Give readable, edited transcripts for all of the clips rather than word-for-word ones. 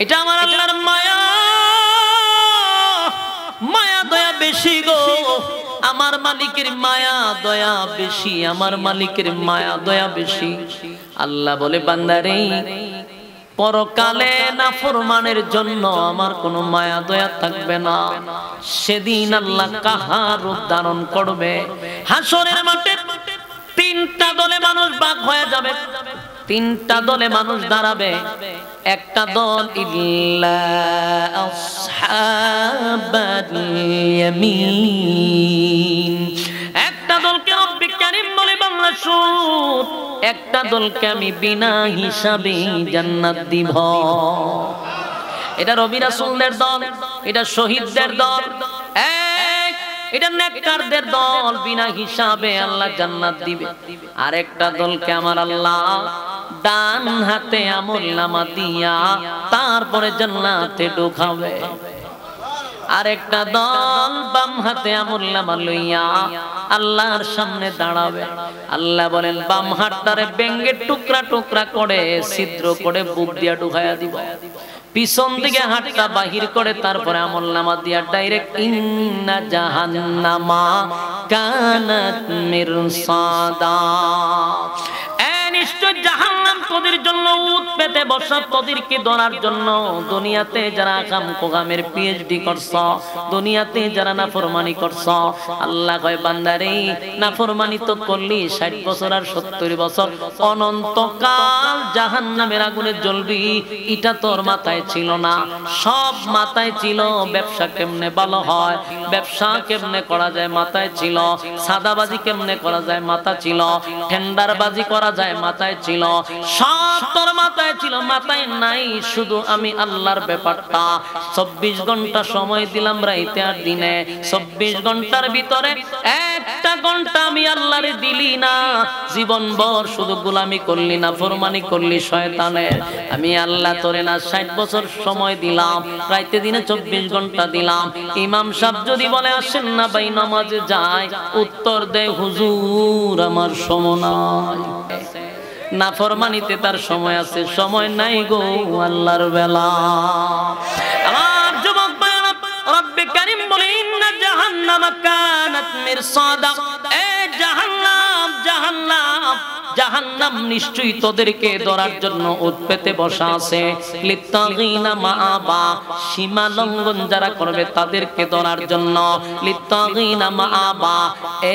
এটা আমার আল্লাহর মায়া, মায়া দয়া বেশি গো। আমার মালিকের মায়া দয়া বেশি, আমার মালিকের মায়া দয়া বেশি। আল্লাহ বলে বান্দারে পরকালে নাফরমানের জন্য আমার কোনো মায়া দয়া থাকবে না। সেদিন আল্লাহ কাহার রূপ ধারণ করবে। হাসরের মাঠে তিনটা দলে মানুষ ভাগ হয়ে যাবে, তিনটা দলে মানুষ দাঁড়াবে। একটা দল ইল্লা আসহাবাল ইয়ামিন, একটা দলকে রব্বি কারীম বলে বাংলা সুর, একটা দলকে আমি বিনা হিসাবে জান্নাত দিব। এটা নবী রাসূলদের দল, এটা শহীদদের দল, এটা নেককারদের দল, বিনা হিসাবে আল্লাহ জান্নাত দিবে। আর একটা দলকে আমার আল্লাহ ডান হাতে আমলনামা দিয়া তারপরে জান্নাতে ঢোকাবে। আর একটা দল বাম হাতে আমলনামা লইয়া আল্লাহর সামনে দাঁড়াবে। আল্লাহ বলেন বাম হাতটারে বেঙ্গের টুকরা টুকরা করে ছিদ্র করে বুক দিয়া ঢুকাইয়া দিব, পিছন দিকে হাতটা বাহির করে তারপরে আমলনামা দিয়া ডাইরেক্ট ইন্না জাহান্নামা কানাত মিরসাদা, নিশ্চয় জাহান্নাম তোদের জন্য উত পেতে বসা, তোদেরকে ধরার জন্য। দুনিয়াতে যারা কাম কোগামের পিএইচডি করছ, দুনিয়াতে যারা নাফরমানি করছ, আল্লাহ কয় বান্দারে নাফরমানি তো করলি 60 বছর আর 70 বছর অনন্তকাল জাহান্নামের আগুনে জ্বলবি, এটা তোর মাথায় ছিল না। সব মাথায় ছিল ব্যবসা কেমনে ভালো হয়, ব্যবসা কেমনে করা যায় মাথায় ছিল, সাদাবাজি কেমনে করা যায় মাথা ছিল, টেন্ডারবাজি করা যায় মাথায় ছিল, সব তোর মাথায় ছিল। মাথায় নাই শুধু আমি আল্লাহর ব্যাপারটা। 24 ঘন্টা সময় দিলাম রাইতে আর দিনে, 24 ঘন্টার ভিতরে একটা ঘন্টা আমি আল্লাহরে দিলি না, জীবন ভর শুধু গোলামি করলি না, ফরমানি করলি শয়তানের। আমি আল্লাহ তোরে না 60 বছর সময় দিলাম, রাইতে দিনে 24 ঘন্টা দিলাম। ইমাম সাহেব যদি বলে আসেন না ভাই নামাজে যায়, উত্তর দেয় হুজুর আমার সময় নাই। নাফরমানিতে তার সময় আছে, সময় নাই গো আল্লাহর বেলা। আমার যুবক ভাইরা, রব্বে কারীম বলে ইন্না জাহান্নামা কানাত মিরসাদা, এ জাহান্নাম জাহান্নাম জাহান্নাম নিশ্চয়ই তোদেরকে ধরার জন্য উত পেতে বসা আছে। লিত্তাগিনা মাআবা, সীমা লঙ্ঘন যারা করবে তাদেরকে ধরার জন্য। লিত্তাগিনা মাআবা,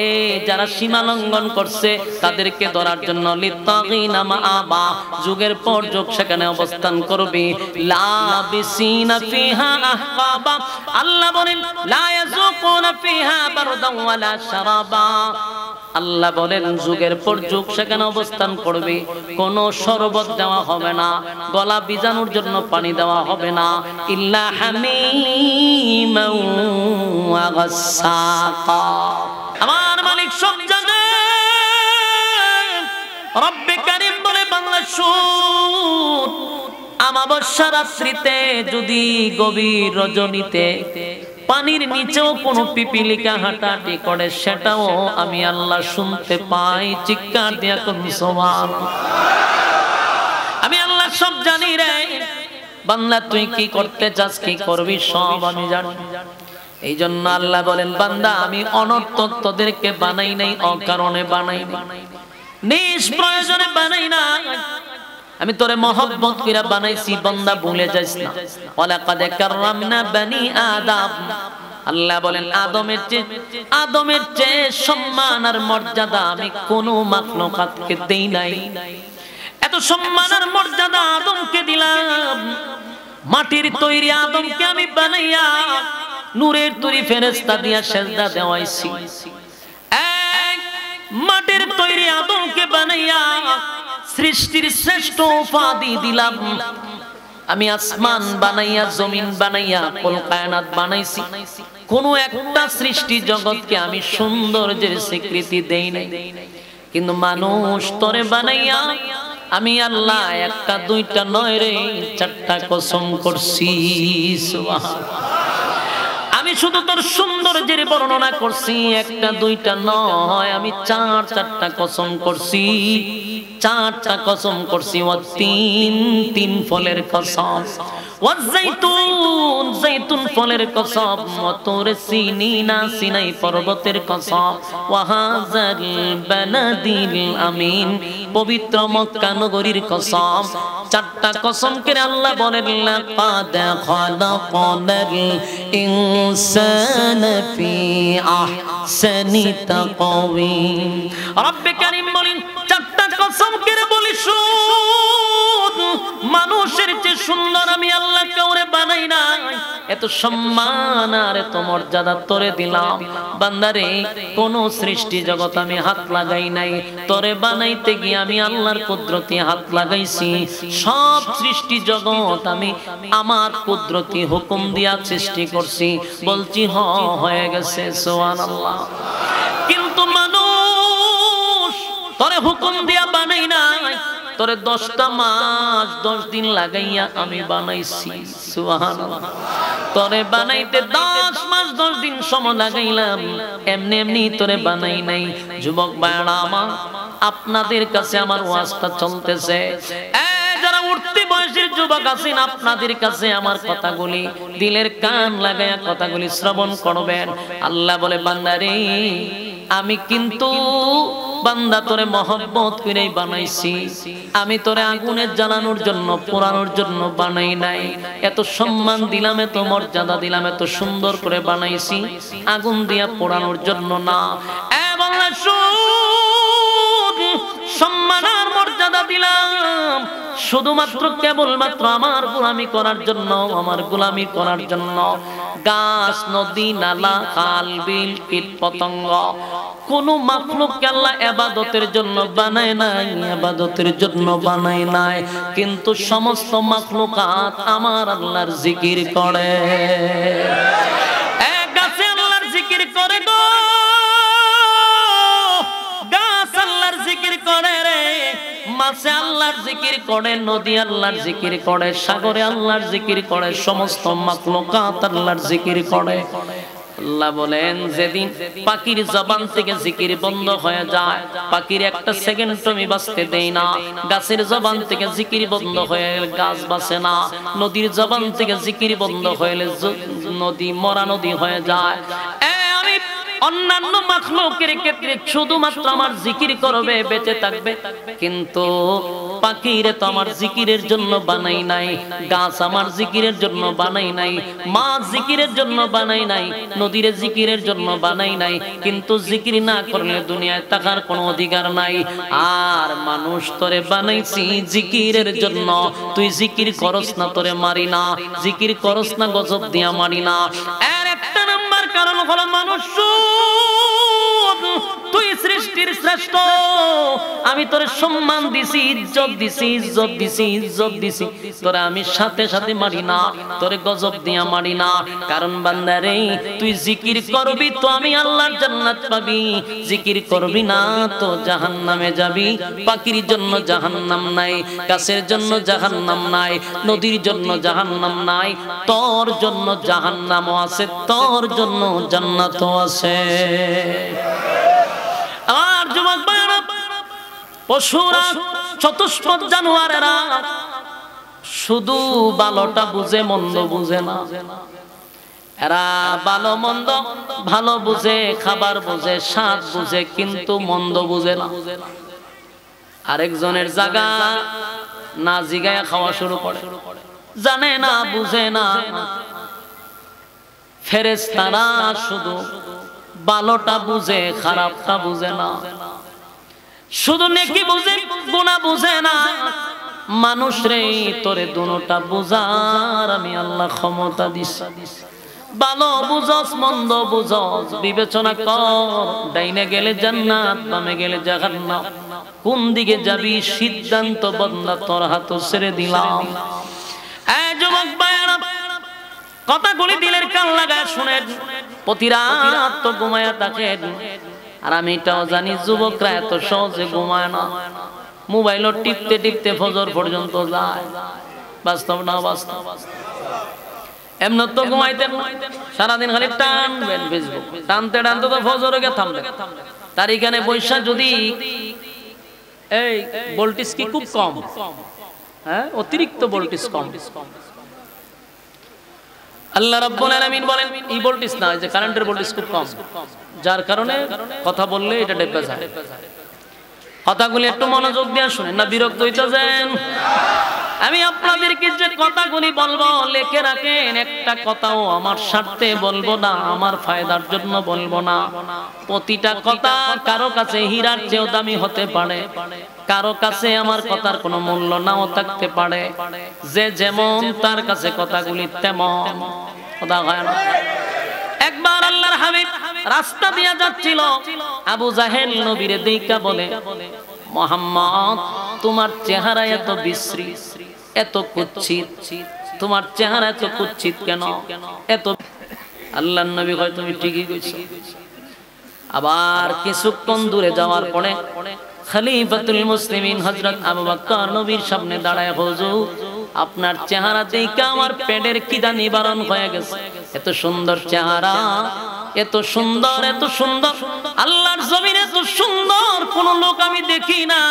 এই যারা সীমা লঙ্ঘন করছে তাদেরকে ধরার জন্য। লিত্তাগিনা মাআবা, যুগের পর যুগ সেখানে অবস্থান করবে। লাবিসিনা ফিহা আহকাবা, আল্লাহ বলেন লা ইয়াযুকুনা ফিহা বারদান ওয়ালা শারাবা। আল্লাহ বলেন যুগের পর যুগ সেখানে অবস্থান করবে, কোনো শরবত দেওয়া হবে না, গলা ভিজানোর জন্য পানি দেওয়া হবে না। ইল্লা হামিমান ওয়া গাসসাকা, আমার মালিক সব জানে। রব্বে কারীম বলে বাংলা সুর, আমাবস্যা রাত্রিতে যদি গভীর রজনীতে পানির নিচেও কোনো পিপিলিকা হাঁটাহাঁটি করে, সেটাও আমি আল্লাহ শুনতে পাই। চিৎকার দিয়া কোন সুবহানাল্লাহ। আমি আল্লাহ সব জানি রে বান্দা, তুই কি করতে চাস, কি করবি, সব আমি জানি। এই জন্য আল্লাহ বলেন বান্দা আমি অনর্থক তোদেরকে বানাই নাই, অকারণে বানাই নাই, নিষ্প্রয়োজনে বানাই নাই। আমি তোরে মহব্বত কইরা বানাইছি, বান্দা ভুলে যাস না। ওয়ালাকাদ কাররামনা বনি আদম, আল্লাহ বলেন আদমের চেয়ে সম্মান আর মর্যাদা আমি কোনো মাখলুকাতকে দেই নাই। এত সম্মান আর মর্যাদা আদমকে দিলাম। মাটির তৈরি আদমকে আমি বানাইয়া নূরের তৈরি ফেরেশতা দিয়া সেজদা দেওয়াইছি। মাটির তৈরি আদমকে বানাইয়া সৃষ্টির শ্রেষ্ঠ উপাধি দিলাম। আমি আসমান বানাইয়া, জমিন বানাইয়া, কুল কায়নাত বানাইছি। কোন একটা সৃষ্টি জগৎকে আমি সৌন্দর্যের স্বীকৃতি দেই নাই। কিন্তু মানুষ তোরে বানাইয়া আমি আল্লাহ একটা দুইটা নয় রে, 4টা কসম করছি। আমি শুধু তোর সৌন্দর্যের বর্ণনা করছি, একটা দুইটা নয়, আমি 4-4টা কসম করছি। চারটা কসম করছি, তিন ফলের কসম, জাইতুন ফলের কসম, ওয়াতুর সিনিনা সিনাই পর্বতের কসম, ওয়াহাজাল বালাদিল আমিন পবিত্র মক্কা নগরীর কসম। চারটা কসম করে আল্লাহ বলেন, লাকাদ খালাকানাল ইনসানা ফি আহসানি তাকওয়িম। রব্বে কারীম বলেন, চারটা কসম করে বলি শুন, মানুষের চেয়ে সুন্দর আমি আল্লাহ কাউরে বানাই নাই। এত সম্মান আর এত মর্যাদা তোরে দিলাম বান্দারে, কোন সৃষ্টি জগৎ আমি হাত লাগাই নাই, তোরে বানাইতে গিয়ে আমি আল্লাহর কুদরতি হাত লাগাইছি। সব সৃষ্টি জগৎ আমি আমার কুদরতি হুকুম দিয়া সৃষ্টি করছি, বলছি হয়ে গেছে, সুবহানাল্লাহ। কিন্তু মানুষ তোরে হুকুম দিয়া বানাই নাই, তোরে 10টা মাস 10 দিন লাগাইয়া আমি বানাইছি, সুবহানাল্লাহ। তোরে বানাইতে 10 মাস 10 দিন সময় লাগাইলাম, এমনি এমনি তোরে বানাই নাই। যুবক ভাইরা আমার, আপনাদের কাছে আমার ওয়াজটা চলতেছে, যারা উঠতি বয়সের যুবক আছেন, আপনাদের কাছে আমার কথাগুলি দিলের কান লাগাইয়া কথাগুলি শ্রবণ করবেন। আল্লাহ বলে, বান্দারে আমি কিন্তু বান্দা তোরে মহব্বত করেই বানাইছি, আমি তোরে আগুনে জ্বালানোর জন্য পোড়ানোর জন্য বানাই নাই। এত সম্মান দিলাম, এত মর্যাদা দিলাম, এত সুন্দর করে বানাইছি, আগুন দিয়া পোড়ানোর জন্য না। এবং সম্মান আর মর্যাদা দিলাম শুধুমাত্র কেবলমাত্র আমার গোলামি করার জন্য, আমার গোলামি করার জন্য। গাছ, নদী, নালা, খাল, বিল, কীট পতঙ্গ, কোন মাখলুককে আল্লাহ ইবাদতের জন্য বানায় নাই, ইবাদতের জন্য বানায় নাই। কিন্তু সমস্ত মাখলুকাত আমার আল্লাহর জিকির করে। এক গাছে আল্লাহর জিকির করে গো, গাছ আল্লাহর জিকির করে রে, মাছে আল্লাহর জিকির করে, নদী আল্লাহর জিকির করে, সাগরে আল্লাহর জিকির করে, সমস্ত মাখলুকাত আল্লাহর জিকির করে। আল্লাহ বলেন, যেদিন পাখির জবান থেকে জিকির বন্ধ হয়ে যায়, পাখির একটা সেকেন্ড তুমি বাঁচতে দেই না। গাছের জবান থেকে জিকির বন্ধ হয়ে গেলে গাছ বাঁচে না। নদীর জবান থেকে জিকির বন্ধ হয়ে নদী মরা নদী হয়ে যায়। আমি অন্যান্য মাখলুকের ক্ষেত্রে শুধুমাত্র আমার জিকির করবে, বেঁচে থাকবে, কিন্তু পাখিরে তো আমার জিকিরের জন্য বানাই নাই, গাছ আমার জিকিরের জন্য বানাই নাই, মাছ জিকিরের জন্য বানাই নাই, নদীর জিকিরের জন্য বানাই নাই। কিন্তু জিকির না করলে দুনিয়ায় থাকার কোনো অধিকার নাই। আর মানুষ তোরে বানাইছি জিকিরের জন্য, তুই জিকির করস না তোরে মারি না, জিকির করস না গজব দিয়া মারি না। এর একটা নাম্বার কারণ হলো মানুষ, তুই সৃষ্টির শ্রেষ্ঠ, আমি তোরে সম্মান দিছি, ইজ্জত দিছি, ইজ্জত দিছি, ইজ্জত দিছি, তোরে আমি সাথে সাথে মারি না, তোরে গজব দিয়া মারি না। কারণ বান্দারে, তুই জিকির করবি তো আমি আল্লাহর জান্নাত পাবি, জিকির করবি না তো জাহান্নামে যাবি। পাখির জন্য জাহান্নাম নাই, গাছের জন্য জাহান্নাম নাই, নদীর জন্য জাহান্নাম নাই, তোর জন্য জাহান্নামও আছে, তোর জন্য জান্নাতও আছে। আর যুবক ভাইরা, পশুরা, চতুষ্পদ জানোয়ারেরা শুধু ভালোটা বুঝে, মন্দ বুঝে না। এরা ভালো মন্দ ভালো বুঝে, খাবার বুঝে, স্বাদ বুঝে, কিন্তু মন্দ বুঝে না। আরেকজনের জায়গা না জিগায় খাওয়া শুরু করে, জানে না, বুঝে না। ফেরেশতারা শুধু ভালোটা বুঝে, খারাপটা বুঝে না। শুধু নেকি বুঝে, গুনাহ বুঝে না। মানুষ রে, তোরে দুটোটা বুঝার আমি আল্লাহ ক্ষমতা দিছি। ভালো বুঝস, মন্দ বুঝস, বিবেচনা কর। ডাইনে গেলে জান্নাত, বামে গেলে জাহান্নাম, কোন দিকে যাবি সিদ্ধান্ত বদলা তোর হাতে ছেড়ে দিলাম। এই যুবক ভাইরা, কথাগুলি দিলের কান লাগায় শুনেন। প্রতি রাত তো ঘুমায়া থাকেন, আর আমি এটাও জানি যুবকরা এত সহজে ঘুমায় না। মোবাইলও টিপতে টিপতে ফজর পর্যন্ত যায়। বাস্তব না বাস্তব? এমন তো ঘুমাইতে সারাদিন খালি টানবেন ফেসবুক, টানতে টানতে তো ফজরে গিয়ে থামবে। তার এখানে বৈশা যদি এই ভোল্টেজ কি খুব কম? হ্যাঁ, অতিরিক্ত ভোল্টেজ কম। আল্লাহ রাব্বুল আলামিন বলেন এই ভোল্টেজ না, যে কারেন্টের ভোল্টেজ খুব কম, যার কারণে কথা বললে এটা ডেবে যায়। কথাগুলি একটু মনোযোগ দিয়ে শুনেন, না বিরক্ত হইতে যান? আমি আপনাদেরকে যে কথাগুলি বলবো লিখে রাখেন, একটা কথাও আমার স্বার্থে বলবো না, আমার ফায়দার জন্য বলবো না। প্রতিটা কথা কারো কাছে হীরার চেয়েও দামি হতে পারে, কারো কাছে আমার কথার কোনো মূল্য নাও থাকতে পারে। যে যেমন তার কাছে কথাগুলি তেমন। কথা হয় না? একবার আল্লাহর হাবিব রাস্তা দিয়ে যাচ্ছিল, আবু জাহেল নবীরে দেইখা বলে, মুহাম্মদ তোমার চেহারা এত বিশ্রী, এত কুৎসিত, তোমার চেহারা এত কুৎসিত কেন? এত আল্লাহর নবী কয় তুমি ঠিকই কইছো। আবার কিছুক্ষণ দূরে যাওয়ার পরে খলিফাতুল মুসলিমিন হযরত আবু বকর নবীর সামনে দাঁড়ায়, হুজুর আপনার চেহারা দেখে আমার পেটের খিদা নিবারণ হয়ে গেছে। এত সুন্দর চেহারা, এত সুন্দর, এত সুন্দর, আল্লাহর জমিনে এত সুন্দর কোন লোক আমি দেখি না।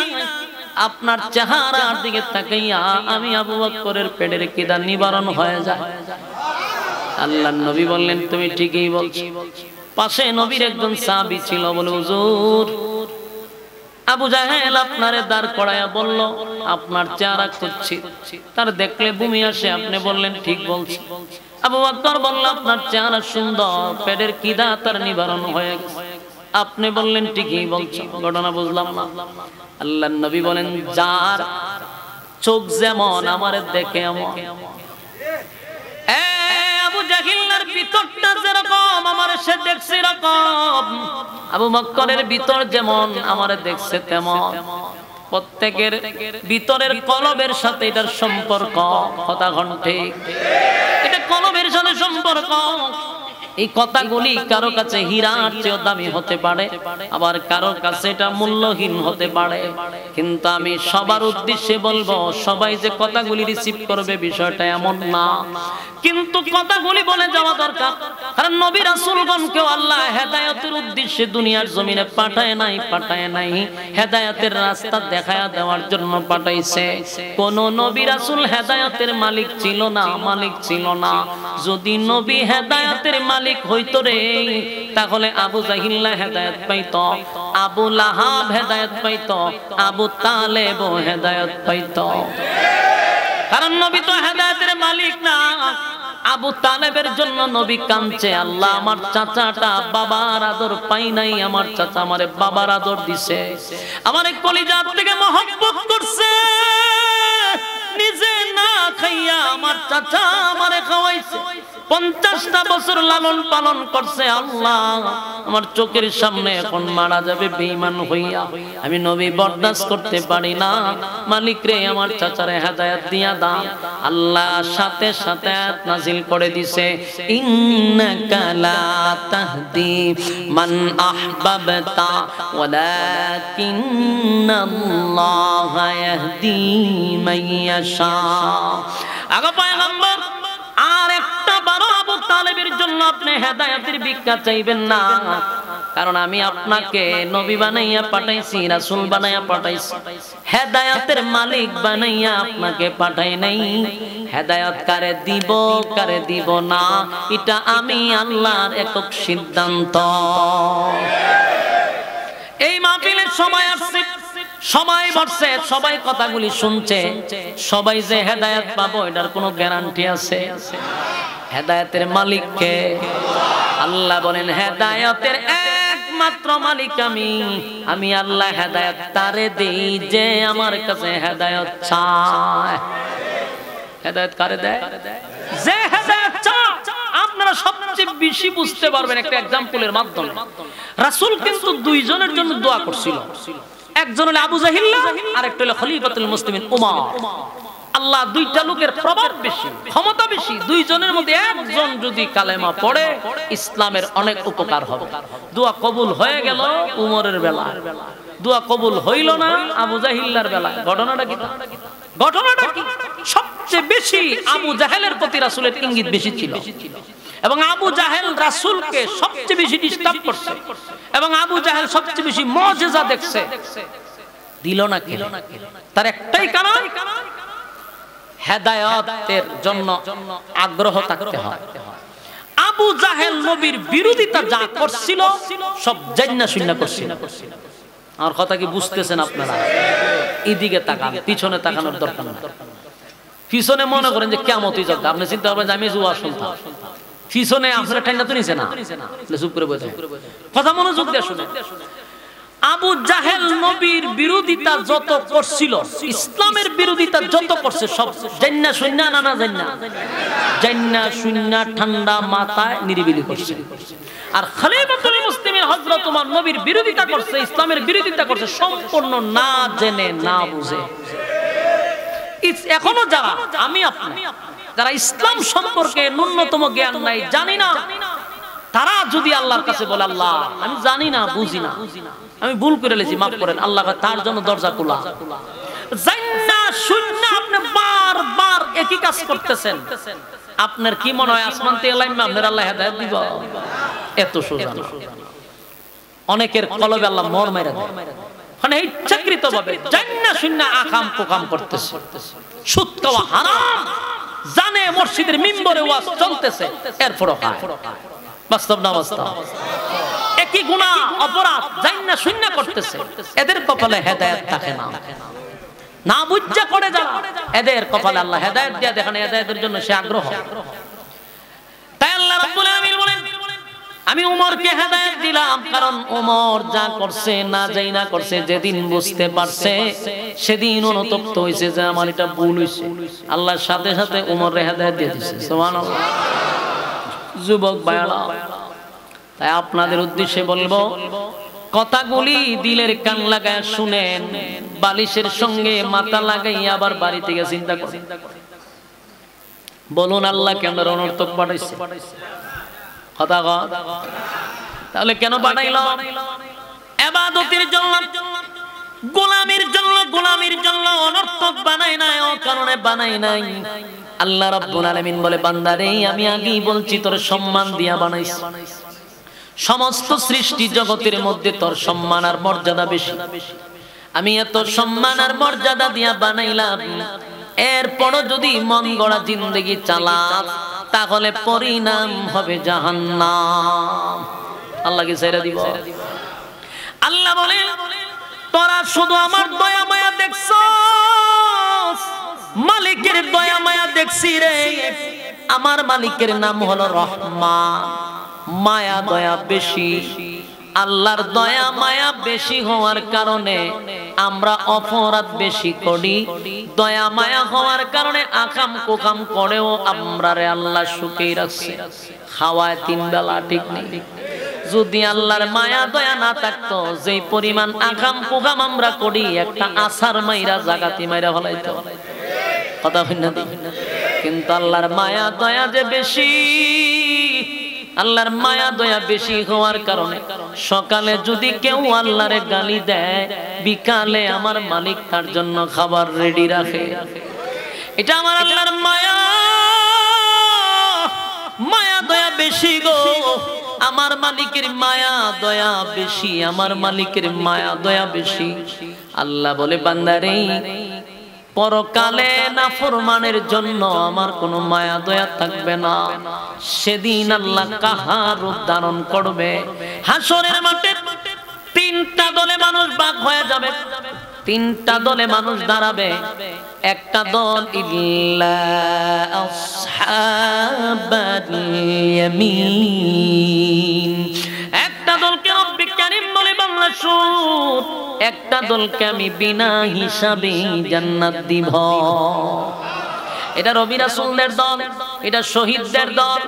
আপনার চেহারার দিকে তাকাইয়া আমি আবু বকরের পেটের খিদা নিবারণ হয়ে যায়। আল্লাহর নবী বললেন তুমি ঠিকই বলছো। পাশে নবীর একজন সাহাবী ছিল, বলে হুজুর আবু জাহেল আপনারে দাঁড় করায়া বলল আপনার চেহারা কুৎসিত, তার দেখলে বমি আসে, আপনি বললেন ঠিক বলছি। আবু বকর বলল আপনার চেহারা সুন্দর, পেটের খিদা তার নিবারণ হয়ে গেছে, আপনি বললেন ঠিকই বলছো। ঘটনা বুঝলাম না। আল্লাহর নবী বলেন যার চোখ যেমন আমারে দেখে এমন। আবু জাহিলের ভিতরটা যেরকম আমারে সে দেখছে এরকম, আবু বকরের ভিতর যেমন আমারে দেখছে তেমন। প্রত্যেকের ভিতরের কলবের সাথে এটার সম্পর্ক। কথা ঠিক, এটা কলবের সাথে সম্পর্ক। এই কথাগুলি কারো কাছে হীরার চেয়ে দামি হতে পারে, আবার কারো কাছে এটা মূল্যহীন হতে পারে। কিন্তু আমি সবার উদ্দেশ্যে বলবো, সবাই যে কথাগুলি রিসিভ করবে বিষয়টা এমন না, কিন্তু কথাগুলি বলে যাওয়া দরকার। কারণ নবী রাসূলগণকেও আল্লাহ হেদায়েতের উদ্দেশ্যে দুনিয়ার জমিনে পাঠায় নাই, হেদায়েতের রাস্তা দেখায়া দেওয়ার জন্য পাঠাইছে। কোন নবী রাসূল হেদায়েতের মালিক ছিল না। যদি নবী হেদায়েতের মালিক হইতো রে, তাহলে আবু জাহিল হেদায়েত পাইতো, আবু লাহাব হেদায়েত পাইতো, আবু তালেব হেদায়েত পাইতো। কারণ নবী তো হেদায়েতের মালিক না। আবু তালেবের জন্য নবী কাঁদছে, আল্লাহ আমার চাচাটা বাবার আদর পাই নাই, আমার চাচা আমারে বাবার আদর দিছে, আমার কলিজা থেকে মহব্বত করছে, নিজে না খাইয়া আমার চাচা আমারে খাওয়াইছে, 50টা বছর লালন পালন করছে। আল্লাহ আমার চোখের সামনে এখন মারা যাবে বেঈমান হইয়া, আমি নবী বরদাস্ত করতে পারি না। মালিক রে আমার চাচারে হেদায়েত দিয়া দাও। আল্লাহ সাথে সাথে আয়াত নাযিল করে দিছে, ইন্নাকা লা তাহদি মান আহবাবতা ওয়ালাকিন্নাল্লাহা ইয়াহদি মান ইয়াশা। আগো পয়গম্বর আর একটা বারো আবু তালেবের জন্য আপনি হেদায়েতের ভিক্ষা চাইবেন না, কারণ আমি আপনাকে নবী বানাইয়া পাঠাইছি, রাসূল বানাইয়া পাঠাইছি, হেদায়েতের মালিক বানাইয়া আপনাকে পাঠাই নাই। হেদায়েত কারে দিব না, এটা আমি আল্লাহর একক সিদ্ধান্ত। এই মাহফিলের সময় আসছে, সময় বর্ষে, সবাই কথাগুলি শুনছে, সবাই যে হেদায়েত পাবো এটার কোনো গ্যারান্টি আছে? হেদায়েতের মালিক কে? আল্লাহ বলেন হেদায়েতের একমাত্র মালিক আমি আল্লাহ। হেদায়েত তারে দেই যে আমার কাছে হেদায়েত চায়। হেদায়েত কারে দেয়? যে হেদায়েত চায়। আপনারা সবচেয়ে বেশি বুঝতে পারবেন একটা এক্সাম্পলের মাধ্যমে। রাসূল কিন্তু দুইজনের জন্য দোয়া করছিল, একজন হলো আবু জাহিল, আরেকটা হলো খলিফাতুল মুসলিমিন উমর। আল্লাহ দুইটা লোকের প্রভাব বেশি, ক্ষমতা বেশি, দুইজনের মধ্যে একজন যদি কালেমা পড়ে ইসলামের অনেক উপকার হবে। দোয়া কবুল হয়ে গেল উমরের বেলা, দোয়া কবুল হইল না আবু জাহিলের বেলা। ঘটনাটা কি? সবচেয়ে বেশি আবু জাহেলের প্রতি রাসূলের ইঙ্গিত বেশি ছিল, এবং আবু জাহেল রাসূলকে সবচেয়ে বেশি ডিস্টার্ব করছে, এবং আবু জাহেল সবচেয়ে বেশি মুজিজা দেখছে। দিল না কেন? তার একটাই কারণ, হেদায়েতের জন্য আগ্রহ থাকতে হয়। আবু জাহেল নবীর বিরোধিতা যা করছিল সব জান্না শুননা করছিল। আর কথা কি বুঝতেছেন আপনারা? এদিকে তাকান, পিছনে তাকানোর দরকার নেই। পিছনে মনে করেন যে কিয়ামতই জলটা, আপনি চিন্তা করবেন যে আমি জুয়া শুনতাম, পিছনে আপনারা ঠান্ডা তো নিছে না, চুপ করে বসে কথা মনোযোগ দিয়ে শুনে। আবু জাহেল নবীর বিরোধিতা যত করছিল, ইসলামের বিরোধিতা যত করছে, সব জান্না শুননা না না জান্না, জান্না শুননা ঠান্ডা মাথায় নিরিবিলি করছে। আর খলিফাতুল মুসলিমিন হযরত ওমর নবীর বিরোধিতা করছে, ইসলামের বিরোধিতা করছে সম্পূর্ণ না জেনে না বুঝে। এখনো যারা আমি আপনি যারা ইসলাম সম্পর্কে ন্যূনতম জ্ঞান নাই, জানি না, তারা যদি আল্লাহর কাছে বলে আল্লাহ আমি জানি না, বুঝি না, আমি ভুল করে লেছি, মাফ করেন, আল্লাহ তার জন্য দরজা খোলা। জান্না শুননা আপনি বারবার একই কাজ করতেছেন, আপনার কি মনে হয় আসমান থেকে লাইমা আপনার আল্লাহ হেদায়েত দিব? এত সোজা না। অনেকের কলবে আল্লাহ মোহর মাইরা দেয়, মানে ইচ্ছাকৃতভাবে জান্না শুননা আকাম কুকাম করতেছে, সুদ খাওয়া হারাম জানে, মসজিদের মিম্বরে ওয়াজ চলতেছে, এরপরও খায়। বাস্তব না বাস্তব? একই গুনাহ অপরাধ জান্না শুননা করতেছে, এদের কপালে হেদায়েত থাকে না। না বুঝা করে যারা, এদের কপালে আল্লাহ হেদায়েত দিয়ে দেখেন, হেদায়েতের জন্য সে আগ্রহ। তাই আল্লাহ রাব্বুল আলামিন বলেন আমি ওমরকে হেদায়েত দিলাম, কারণ ওমর যা করছে না যাই না করছে, যেদিন বুঝতে পারছে সেদিন অনুতপ্ত হয়েছে যে আমার এটা ভুল হয়েছে, আল্লাহর সাথে সাথে ওমরের হেদায়েত দিয়ে দিয়েছে। সুবহানাল্লাহ। যুবক ভাইরা, তাই আপনাদের উদ্দেশ্যে বলবো, কথাগুলি দিলের কান লাগায় শুনেন, বালিশের সঙ্গে মাথা লাগাইয়া আবার বাড়ি থেকে চিন্তা করেন। বলুন আল্লাহ কেন অনর্থক পাঠাইছে? কথা কন, তাহলে কেন পাঠাইল? ইবাদতের জন্য, গোলামির জন্য, গোলামির জন্য অনর্থক বানাই নাই, ও কারণে বানাই নাই। আল্লাহ রাব্বুল আলামিন বলে বান্দারে আমি আগেই বলছি তোর সম্মান দিয়া বানাইছি, সমস্ত সৃষ্টি জগতের মধ্যে তোর সম্মান আর মর্যাদা বেশি, আমি এত সম্মান আর মর্যাদা দিয়া বানাইলাম, এরপরও যদি মন গড়া জিন্দেগি চালাস তাহলে পরিণাম হবে জাহান্নাম। আল্লাহ কি ছেড়ে দিব? আল্লাহ বলে তোরা শুধু আমার দয়া মায়া দেখছস, মালিকের দয়া মায়া দেখছি রে। আমার মালিকের নাম হলো রহমান, মায়া দয়া বেশি। আল্লাহর দয়া মায়া বেশি হওয়ার কারণে আমরা অপরাধ বেশি করি, দয়া মায়া হওয়ার কারণে আকাম কুকাম করেও আমরা রে আল্লাহ সুখেই রাখছে, খাওয়ায় তিন বেলা ঠিক নেই। যদি আল্লাহর মায়া দয়া না থাকতো, যেই পরিমাণ আকাম কুকাম আমরা করি, একটা আসার মাইরা জাগাতি মাইরা হলাইতো। কথা ভিন্ন দিন, কিন্তু আল্লাহর মায়া দয়া যে বেশি, আল্লাহর মায়া দয়া বেশি হওয়ার কারণে সকালে যদি কেউ আল্লাহরে গালি দেয়, বিকালে আমার মালিক তার জন্য খাবার রেডি রাখে। এটা আমার আল্লাহর মায়া, মায়া দয়া বেশি গো। আমার মালিকের মায়া দয়া বেশি, আমার মালিকের মায়া দয়া বেশি। আল্লাহ বলে বান্দারে পরকালে নাফরমানের জন্য আমার কোনো মায়া দয়া থাকবে না। সেদিন আল্লাহ কাহার রূপ ধারণ করবে। হাসরের মাঠে তিনটা দলে মানুষ ভাগ হয়ে যাবে, তিনটা দলে মানুষ দাঁড়াবে। একটা দল ইল্লা আসহাবাল ইয়ামিন, একটা দলকে রব্বি কারীম বলে বাংলা সুর, একটা দলকে আমি বিনা হিসাবে জান্নাত দিব। এটা নবী রাসূলদের দল, এটা শহীদদের দল,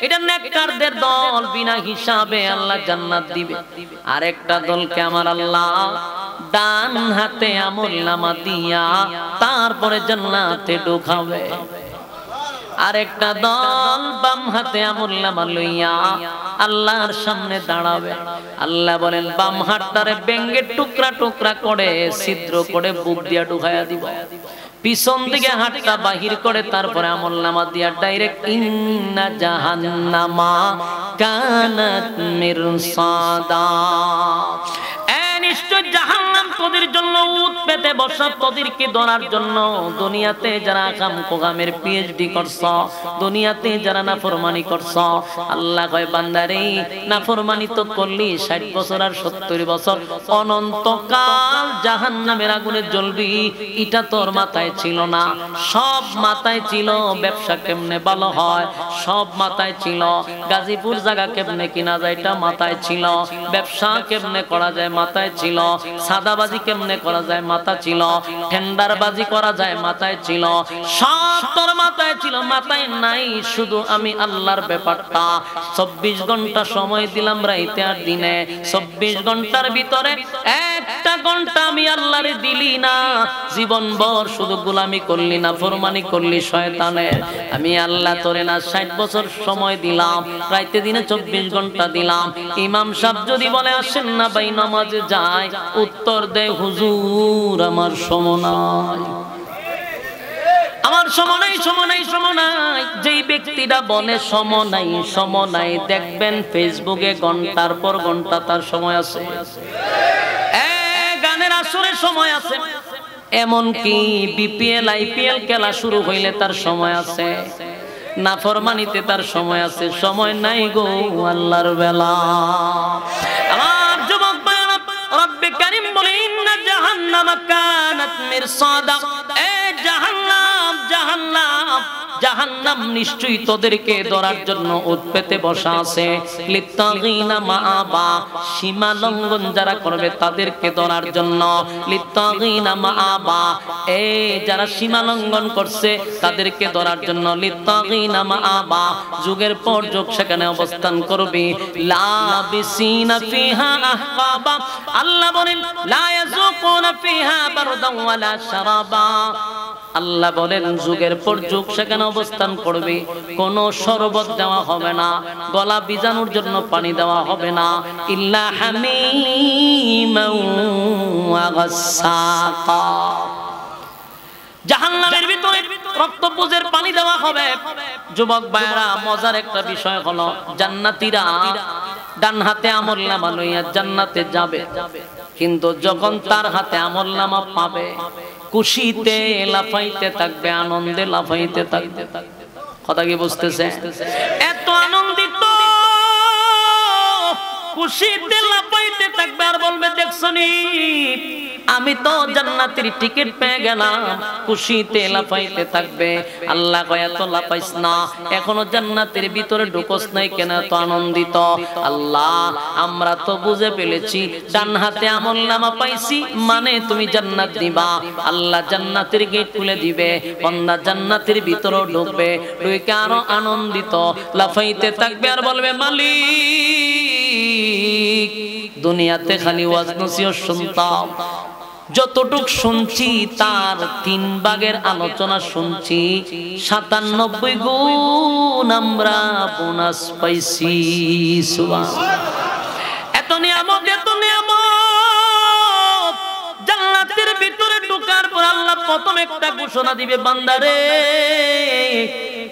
এটা নেককারদের দল, বিনা হিসাবে আল্লাহ জান্নাত দিবে। আর একটা দলকে আমার আল্লাহ ডান হাতে আমলনামা দিয়া তারপরে জান্নাতে ঢোকাবে। আর একটা দল বাম হাতে আমলনামা লইয়া আল্লাহর সামনে দাঁড়াবে। আল্লাহ বলেন বাম হাতটারে বেঙ্গে টুকরা টুকরা করে ছিদ্র করে বুক দিয়া ঢুকাইয়া দিব, পিছন দিকে হাতটা বাহির করে তারপরে আমলনামা দিয়া ডাইরেক্ট ইন্না জাহান্নামা কানাত মিরসাদা। নিশ্চয় জাহান্নাম তোদের জন্য উত পেতে বসা, তোদেরকে ধরার জন্য। দুনিয়াতে যারা কাম কোগামের পিএইচডি করছ, দুনিয়াতে যারা নাফরমানি করছ, আল্লাহ কয় বান্দারে নাফরমানি তো করলি 60 বছর আর 70 বছর, অনন্তকাল জাহান্নামের আগুনে জ্বলবি, এটা তোর মাথায় ছিল না। সব মাথায় ছিল ব্যবসা কেমনে ভালো হয়, সব মাথায় ছিল গাজীপুর জায়গা কেমনে কিনা যায়, এটা মাথায় ছিল। ব্যবসা কেমনে করা যায় মাথায় ছিল। সাদাবাজি কেমনে করা যায় মাথা ছিল। টেন্ডারবাজি করা যায় মাথায় ছিল। সব তোর মাথায় ছিল, মাথায় নাই শুধু আমি আল্লাহর ব্যাপারটা। 24 ঘন্টা সময় দিলাম রাইতে আর দিনে, 24 ঘন্টার ভিতরে একটা ঘন্টা আমি আল্লাহরে দিলি না। জীবনভর শুধু গোলামি করলি না, ফরমানি করলি শয়তানের। আমি আল্লাহ তোরে না 60 বছর সময় দিলাম, রাইতে দিনে 24 ঘন্টা দিলাম। ইমাম সাহেব যদি বলে আসেন না ভাই নামাজে যায়, উত্তর দেয় হুজুর আমার সময় নাই, আমার সময় নাই, সময় নাই, সময় নাই। যেই ব্যক্তিটা বলে সময় নাই, সময় নাই, দেখবেন ফেসবুকে ঘন্টার পর ঘন্টা তার সময় আছে, গানের আসরে সময় আছে, এমনকি বিপিএল আইপিএল খেলা শুরু হইলে তার সময় আছে, নাফরমানিতে তার সময় আছে। সময় নাই গো আল্লাহর বেলা। আমার যুবক ভাইরা, রব্বে কারীম বলে ইন্না জাহান্নামা কানাত মিরসাদা, এ জাহান্নাম, জাহান্নাম, জাহান্নাম নিশ্চয়ই তোদেরকে ধরার জন্য উত পেতে বসা আছে। লিত্তাগিনা মাআবা, সীমা লঙ্ঘন যারা করবে তাদেরকে ধরার জন্য। লিত্তাগিনা মাআবা, এই যারা সীমা লঙ্ঘন করছে তাদেরকে ধরার জন্য। লিত্তাগিনা মাআবা, যুগের পর যুগ সেখানে অবস্থান করবে। লাবিসিনা ফিহা আহকাবা, আল্লাহ বলেন লা ইয়াযুকুনা ফিহা বারদান ওয়ালা শারাবা। আল্লাহ বলেন যুগের পর যুগ সেখানে অবস্থান করবে, কোনো শরবত দেওয়া হবে না, গলা ভিজানোর জন্য পানি দেওয়া হবে না। ইল্লা হামিমান ওয়া গাসসাকা, জাহান্নামের ভিতরে রক্তপুঞ্জের পানি দেওয়া হবে। যুবক ভাইরা, মজার একটা বিষয় হলো জান্নাতীরা ডান হাতে আমলনামা লইয়া জান্নাতে যাবে, কিন্তু যখন তার হাতে আমলনামা পাবে খুশিতে লাফাইতে থাকবে, আনন্দে লাফাইতে থাকবে। কথা কি বুঝতেছে? এত আনন্দিত খুশিতে লাফাইতে থাকবে আর বলবে দেখছনি আমি তো জান্নাতের টিকিট পেয়ে গেলাম। খুশিতে লাফাইতে থাকবে। আল্লাহ কয় এত লাফাইস না, এখনো জান্নাতের ভিতরে ঢুকস নাই কেন এত আনন্দিত? আল্লাহ আমরা তো বুঝে ফেলেছি ডান হাতে আমলনামা পাইছি মানে তুমি জান্নাত দিবা। আল্লাহ জান্নাতের গেট খুলে দিবে, বান্দা জান্নাতের ভিতরে ঢুকবে, ঢুকে আরো আনন্দিত লাফাইতে থাকবে আর বলবে মালিক দুনিয়াতে খালি ওয়াজ নসিহত শুনতাম, যতটুক শুনছি তার 3 ভাগের আলোচনা শুনছি, 97 গুণ আমরা বোনাস পাইছি। সুবহানাল্লাহ। এত নিয়ামত, এত নিয়ামত। জান্নাতের ভিতরে ঢোকার পর আল্লাহ প্রথম একটা ঘোষণা দিবে, বান্দারে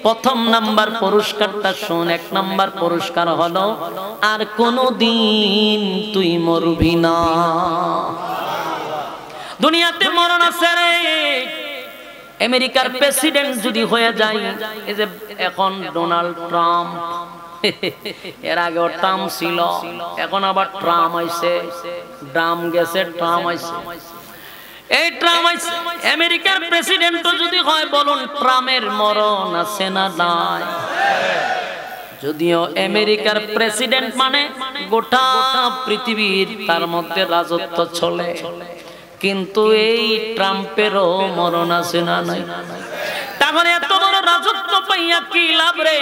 প্রথম নাম্বার পুরস্কারটা শোন। 1 নাম্বার পুরস্কার হলো আর কোনদিন তুই মরবি না। দুনিয়াতে মরণ আছে রে। আমেরিকার প্রেসিডেন্ট যদি হয়ে যায়, এই যে এখন ডোনাল্ড ট্রাম্প, এর আগে ট্রাম্প ছিল, এখন আবার ট্রাম্প আইছে, ট্রাম্প গেছে, ট্রাম্প আইছে। এই ট্রাম্প আইছে, আমেরিকার প্রেসিডেন্ট যদি হয়, বলুন ট্রাম্পের মরণ আছে না নাই? যদিও আমেরিকার প্রেসিডেন্ট মানে গোটা পৃথিবীর তার মধ্যে রাজত্ব চলে, কিন্তু এই ট্রাম্পেরও মরণ আছে না নাই? তাহলে এত বড় রাজত্ব পাইয়া কি লাভ রে?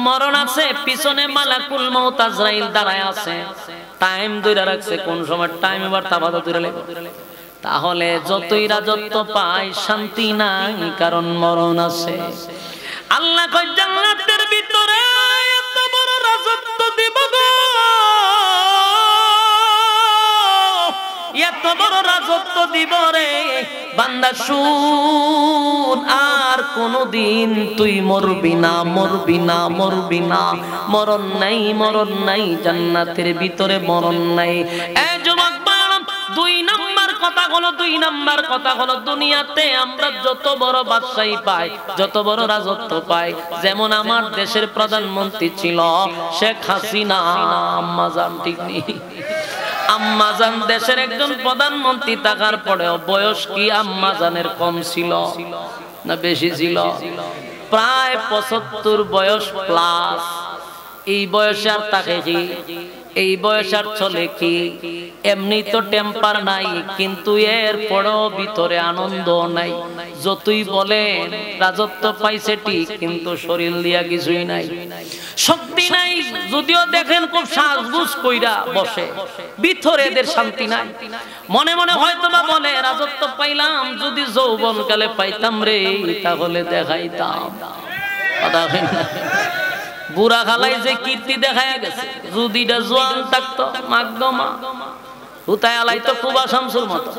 মরণ আছে, পিছনে মালাকুল মউত আজরাইল দাঁড়ায় আছে, টাইম ধরে রাখছে, কোন সময় টাইম এবার তাবাদা ধরে লাগবে। তাহলে যতই রাজত্ব পায় শান্তি নাই, কারণ মরণ আছে। আল্লাহ কয় জান্নাতের ভিতরে এত বড় রাজত্ব দিব গো, এত বড় রাজত্ব দিব রে বান্দা শুন, আর কোনদিন তুই মরবি না, মরবি না, মরবি না। মরণ নাই, মরণ নাই, জান্নাতের ভিতরে মরণ নাই। এ যুবক ভাই, দুই নাম্বার কথা হলো দুনিয়াতে আমরা যত বড় বাদশাহী পাই, যত বড় রাজত্ব পাই, যেমন আমার দেশের প্রধানমন্ত্রী ছিল শেখ হাসিনা আম্মাজান, ঠিক নেই? আম্মাজান দেশের একজন প্রধানমন্ত্রী থাকার পরেও বয়স কি আম্মাজানের কম ছিল না বেশি ছিল? প্রায় 75 বয়স প্লাস। এই বয়সে আর তাকে কি, এই বয়স আর চলে কি? এমনি তো টেম্পার নাই, কিন্তু এর পরেও ভিতরে আনন্দ নাই। যতই বলেন রাজত্ব পাইছে ঠিক, কিন্তু শরীর দিয়া কিছুই নাই, শক্তি নাই। যদিও দেখেন খুব সাজগুজ কইরা বসে, ভিতরে এদের শান্তি নাই। মনে মনে হয়তো বা বলে রাজত্ব পাইলাম, যদি যৌবন কালে পাইতাম রে তাহলে দেখাইতাম। কথা হয় না? বুড়া খালাই যে কীর্তি দেখায় গেছে, যদি জোয়ান থাকতো মাগদমা হুতায় আলাই তো কুবা শামসুর মতো।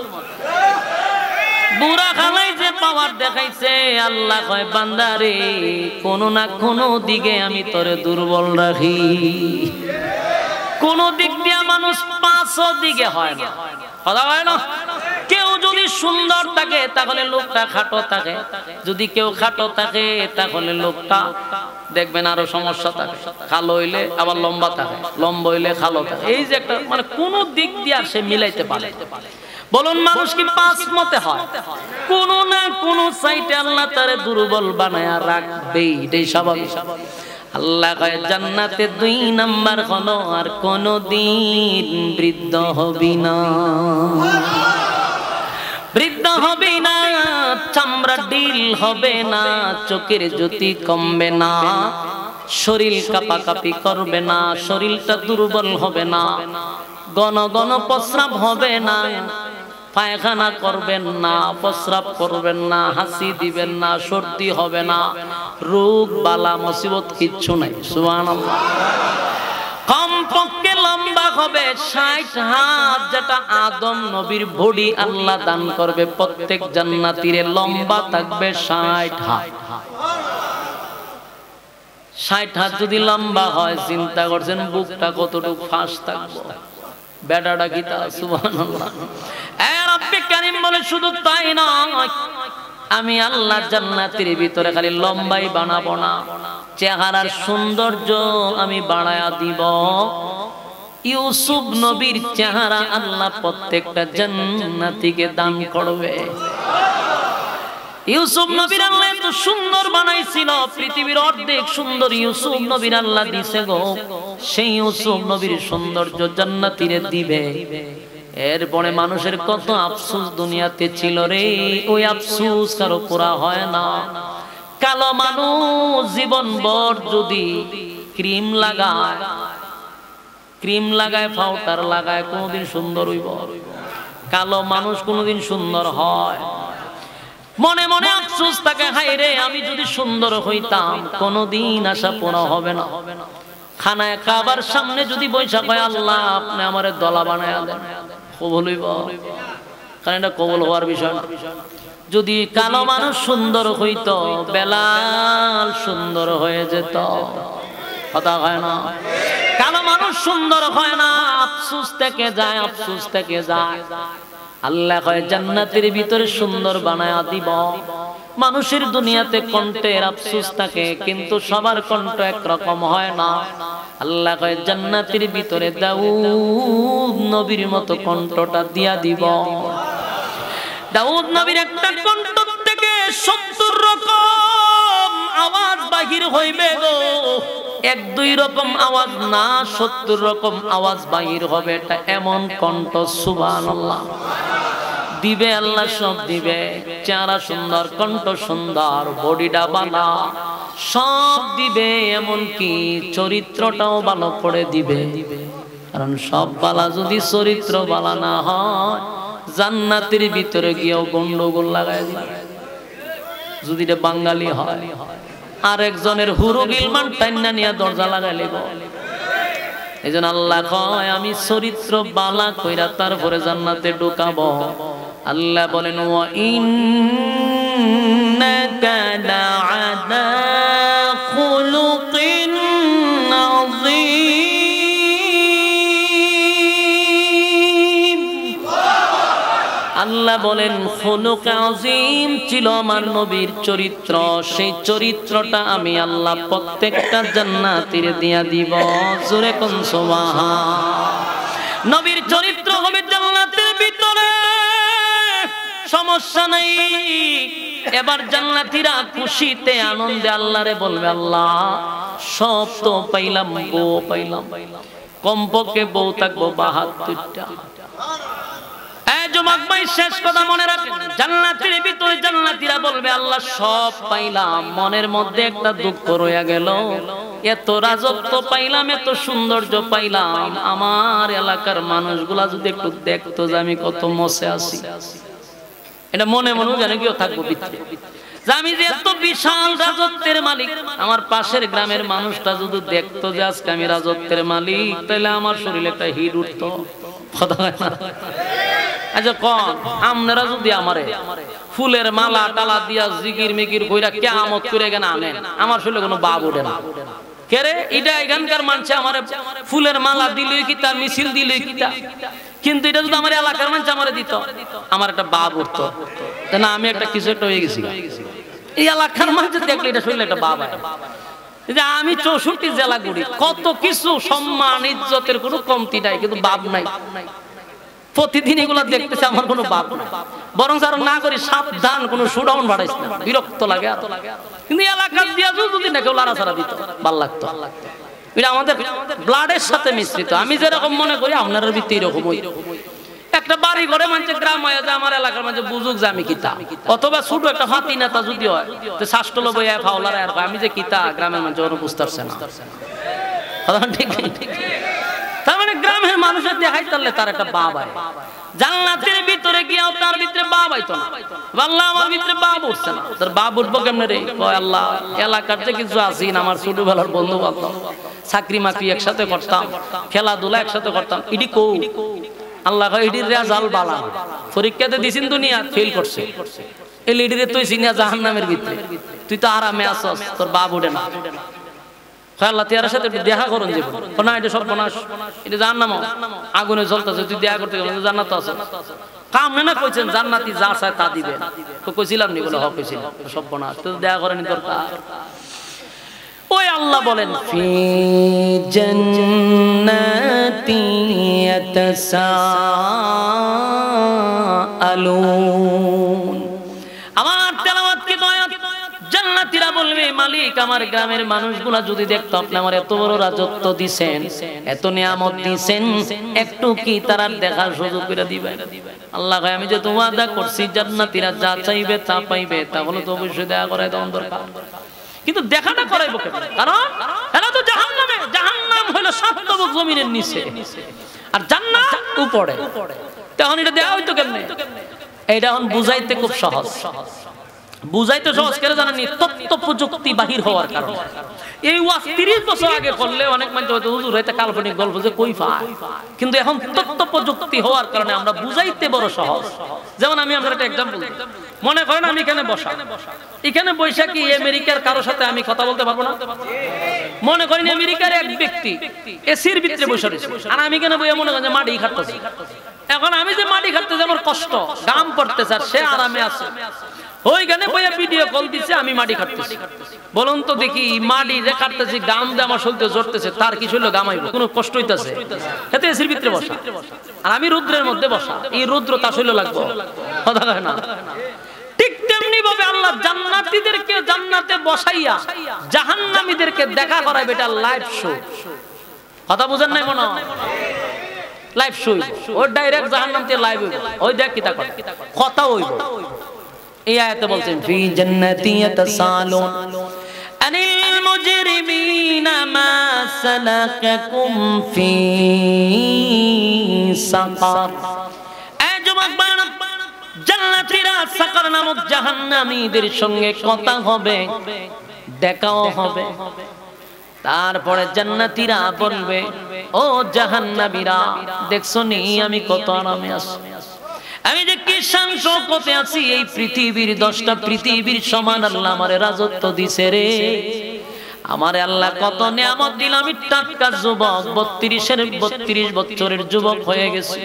বুড়া খালাই যে পাওয়ার দেখাইছে, আল্লাহ কয় বান্দারে কোনো না কোনো দিকে আমি তোরে দুর্বল রাখি। কোন দিক দিয়ে মানুষ 5 দিকে হয় না, কথা হয় না? কেউ যদি সুন্দর থাকে তাহলে লোকটা খাটো থাকে, যদি কেউ খাটো থাকে তাহলে লোকটা দেখবেন আরো সমস্যা থাকে। কালো হইলে আবার লম্বা থাকে, লম্বা হইলে কালো থাকে। এই যে একটা মানে কোন দিক দিয়ে সে মিলাইতে পারে। বলুন মানুষ কি 5 মতে হয়? কোন না কোন সাইটে আল্লাহ তারে দুর্বল বানায়া রাখবেই, এটাই স্বাভাবিক। আল্লাহ কয় জান্নাতে 2 নাম্বার হলো আর কোনদিন বৃদ্ধ হবি না, বৃদ্ধ হবে না, চামড়া ডিল হবে না, চোখের জ্যোতি কমবে না, শরীর কাঁপাকাঁপি করবে না, শরীরটা দুর্বল হবে না, ঘন ঘন প্রস্রাব হবে না, পায়খানা করবেন না, প্রস্রাব করবেন না, হাসি দিবেন না, সর্দি হবে না, রোগ বালা মুসিবত কিচ্ছু নাই। সুবহানাল্লাহ। কমপক্ষে লম্বা হবে 60 হাত, যেটা আদম নবীর বডি আল্লাহ দান করবে প্রত্যেক জান্নাতীরে, লম্বা থাকবে 60 হাত। 60 হাত যদি লম্বা হয়, চিন্তা করছেন বুকটা কতটুকু ফাঁস থাকবে, বেটাটা কি তা? সুবহানাল্লাহ। এ রব্বে কারীম বলে শুধু তাই নয়, আমি আল্লাহ জান্নাতের ভিতরে খালি লম্বাই বানাবো না, চেহারার সৌন্দর্য আমি বাড়ায়া দিব। ইউসুফ নবীর চেহারা আল্লাহ প্রত্যেকটা জান্নাতীকে দান করবে। ইউসুফ নবীর আল্লাহ এত সুন্দর বানাইছিল, পৃথিবীর অর্ধেক সুন্দর ইউসুফ নবীর আল্লাহ দিছে গো। সেই ইউসুফ নবীর সৌন্দর্য জান্নাতীরে দিবে। এরপরে মানুষের কত আফসোস দুনিয়াতে ছিল রে, ওই আফসোস কারো পুরা হয় না। কালো মানুষ জীবনভর যদি ক্রিম লাগায় পাউডার লাগায়, কোনদিন সুন্দর হইব? কালো মানুষ কোনদিন সুন্দর হয়? মনে মনে আফসোস থাকে, হায় রে আমি যদি সুন্দর হইতাম, কোনদিন আশা পুরা হবে না। খানায় খাবার সামনে যদি বৈশা কয় আল্লাহ আপনি আমারে দলা বানায়া দেন, কবুল হইব? কারণ এটা কবুল হওয়ার বিষয় না। যদি কালো মানুষ সুন্দর হইতো, বেলাল সুন্দর হয়ে যেত, কথা হয় না? কালো মানুষ সুন্দর হয় না, আফসোস থেকে যায়, আফসোস থেকে যায়। আল্লাহ কয় জান্নাতের ভিতরে সুন্দর বানায়া দিব। মানুষের দুনিয়াতে কণ্ঠের আফসোস থাকে, কিন্তু সবার কণ্ঠ একরকম হয় না। আল্লাহ কয় জান্নাতের ভিতরে দাউদ নবীর মতো কণ্ঠটা দিয়া দিব। দাউদ নবীর একটা কণ্ঠ থেকে 70 রকম আওয়াজ বাহির হইবে গো। 1-2 রকম আওয়াজ না, 70 রকম আওয়াজ বাহির হবে। এটা এমন কণ্ঠ, সুবহানাল্লাহ। দিবে আল্লাহ, সব দিবে। চেহারা সুন্দর, কণ্ঠ সুন্দর, বডিটা বালা, সব দিবে। এমনকি চরিত্রটাও ভালো করে দিবে। কারণ সব বালা যদি চরিত্র বালা না হয়, জান্নাতের ভিতরে গিয়েও গন্ডগোল লাগায় দিবে। যদি এটা বাঙালি হয়, আরেকজনের হুরু গিলমান টাইনা নিয়ে দরজা লাগাই লিব। এইজন্য আল্লাহ কয় আমি চরিত্র বালা কইরা তারপরে জান্নাতে ঢুকাবো। আল্লাহ বলেন ওয়া ইন্নাকা লা'আলা খুলুকিন আযীম। আল্লাহ বলেন খুলুক আযীম ছিল আমার নবীর চরিত্র, সেই চরিত্রটা আমি আল্লাহ প্রত্যেকটা জান্নাতীর দিয়া দিব। জোরে কোন সুবহান। নবীর চরিত্র হবে জান্নাতের ভিতরে, সমস্যা নাই। এবার জান্নাতীরা খুশিতে আনন্দে আল্লাহরে বলবে, আল্লাহ সব তো পাইলাম, বউ পাইলাম, কমপক্ষে বউ থাকবো 72টা। যুবক ভাই শেষ কথা মনে রাখেন, জান্নাতের ভিতরে জান্নাতীরা বলবে আল্লাহ সব পাইলাম, মনের মধ্যে একটা দুঃখ রয়ে গেল, এত রাজত্ব পাইলাম, এত সৌন্দর্য পাইলাম, আমার এলাকার মানুষগুলা যদি একটু দেখতো যে আমি কত মসে আছি। এটা মনে মনে জানে কেউ থাকবো ভিতরে, যে আমি যে এত বিশাল রাজত্বের মালিক, আমার পাশের গ্রামের মানুষটা যদি দেখতো যে আজকে আমি রাজত্বের মালিক, তাহলে আমার শরীরে একটা হিট উঠতো। আচ্ছা কোন আপনারা যদি আমারে ফুলের মালা টালা দিয়া জিকির মিকির কইরা কিয়ামত করে গেনা আনেন, আমার শরীরে কোনো বাপ ওঠে না। কেরে এটা এখানকার মানুষ আমার ফুলের মালা দিলই কি তার মিছিল দিলই কি তা, কিন্তু এটা যদি আমার এলাকার মানুষ আমারে দিত, আমার একটা বাপ উঠতো না, আমি একটা কিছু একটা হয়ে গেছি। এই এলাকার মানুষ দেখলে এটা শরীরে একটা বাপ হয়। যে আমি 64 জেলা ঘুরি, কত কিছু সম্মান ইজ্জতের কোনো কমতি নাই, কিন্তু বাপ নাই। প্রতিদিন এগুলা দেখতেছে, আমার কোনো বাপ নাই। বরং যারা না করি সাবধান, কোনো শুডাউন বাড়াইছে না, বিরক্ত লাগে। কিন্তু এলাকার দিয়া যদি না কেউ লাড়াছাড়া দিত, ভাল লাগতো। এটা আমাদের ব্লাডের সাথে মিশ্রিত। আমি যেরকম মনে করি আপনার ভিত্তি এরকম। একটা বাড়ি ঘরে মানুষের গ্রাম হয়ে যায়, আমার এলাকার মানুষ বুঝুক যে আমি কিতা, অথবা ছোট একটা ফাতি নেতা যদি হয়, শাসটল বইয়া ফাওলার আর আমি যে কিতা, গ্রামের মানুষ ওরা বুঝতে পারছে না। ঠিক তার মানে গ্রামের মানুষের দেখাই তাহলে তার একটা বাপ হয়। জান্নাতের ভিতরে গিয়েও তার ভিতরে বাপ হইতো না। আল্লাহ আমার ভিতরে বাপ উঠছে না, তার বাপ উঠবো কেমনে রে? কয় আল্লাহ এলাকার যে কিছু আছেন আমার ছোটবেলার বন্ধু বান্ধব, চাকরি মাকরি একসাথে করতাম, খেলাধুলা একসাথে করতাম, ইডি কৌ আল্লাহ কয় ইডির রেজাল্ট বালা, পরীক্ষাতে দিছিন দুনিয়া ফেল করছে, এই লিডিরে তুই চিনিয়া জাহান্নামের ভিতরে, তুই তো আরামে আসস, তোর বাপ উঠে না। আল্লাহ তার সাথে দেখা করুন জীবন না, এটা সব বনাস, এটা জাহান্নাম, আগুনে জ্বলতেছে, তুই দেখা করতে গেলে জান্নাত আছে। কাম না কইছেন জান্নাতি যা চায় তা দিবে, তো কইছিলাম নি বলে হক কইছিল, সব বনাস, তো দেখা করেনি দরকার। ওই আল্লাহ বলেন ফি জান্নাতি ইয়াতাসাআলুন। আমার তেলাওয়াত কি দয়া, জান্নাতীরা বলবে মালিক আমার গ্রামের মানুষগুলা যদি দেখতো আপনি আমার এত বড় রাজত্ব দিবেন, এত নিয়ামত দিবেন, একটু কি তারা দেখার সুযোগ করে দিবেন? আল্লাহ কয় আমি যে ওয়াদা করছি জান্নাতীরা যা চাইবে তা পাইবে, তাহলে তো অবশ্যই দেখা করাই দেওয়া দরকার। কিন্তু দেখাটা করাইবো কেন? কারণ এরা তো জাহান্নামে, জাহান্নাম হলো 7 তবক জমিনের নিচে আর জান্নাত উপরে, তখন এটা দেওয়া হইতো কেমনে? এইটা এখন বুঝাইতে খুব সহজ। বুঝাইতে সহজ করে জানেননি, তথ্য প্রযুক্তি বাহির হওয়ার কারণে। এই ওয়াজ 30 বছর আগে করলে অনেক মানুষ হয়তো হুজুর হইতে কাল্পনিক গল্প যে কই পায়, কিন্তু এখন তথ্য প্রযুক্তি হওয়ার কারণে আমরা বুঝাইতে বড় সহজ। যেমন আমি আপনার একটা এক্সাম্পল দিই, মনে করেন আমি এখানে বসা, এখানে বৈশা কি আমেরিকার কারোর সাথে আমি কথা বলতে পারবো না? মনে করেন আমেরিকার এক ব্যক্তি এসির ভিতরে বসে রয়েছে, আর আমি কেন বইয়া মনে করেন যে মাটি খাটতেছি। এখন আমি যে মাটি খাটতেছি আমার কষ্ট, গাম পড়তেছে, আর সে আরামে আছে, ওইখানে বইয়া ভিডিও কল দিচ্ছে, আমি মাটি খাটতেছি। বলুন তো দেখি, মাটি যে কাটতেছি গাম দিয়ে আমার শরীরে জ্বরতেছে, তার কিছু হলো গামাইব, কোনো কষ্ট হইতেছে? এতে এসির ভিতরে বসা, আর আমি রুদ্রের মধ্যে বসা, এই রুদ্র তার শরীরে লাগবো, কথা কয় না? ঠিক তেমনি ভাবে আল্লাহ জান্নাতীদেরকে জান্নাতে বসাইয়া জাহান্নামীদেরকে দেখা করাইবে, এটা লাইভ শো। কথা বুঝেন নাই মনে হয়? লাইভ শো, ওই ডাইরেক্ট জাহান্নাম থেকে লাইভ হইব, ওই দেখ কি তা কথা হইব। এই আয়াতে বলছেন ফি জান্নাতি ইয়াতাসালুন আনিল মুজরিমিনা মা সালাকাকুম ফি সাকার। এই যুবক বান্দা, জান্নাতীরা সাকার নামক জাহান্নামীদের সঙ্গে কথা হবে, দেখাও হবে। তারপরে জান্নাতীরা বলবে ও জাহান্নামীরা, দেখছো নি আমি কত আরামে আছি, আমি যে কি শান শৌকতে আছি, এই পৃথিবীর 10টা পৃথিবীর সমান আল্লাহ আমারে রাজত্ব দিছে রে, আমারে আল্লাহ কত নিয়ামত দিল, আমি টাটকা যুবক, 32 বছরের যুবক হয়ে গেছি,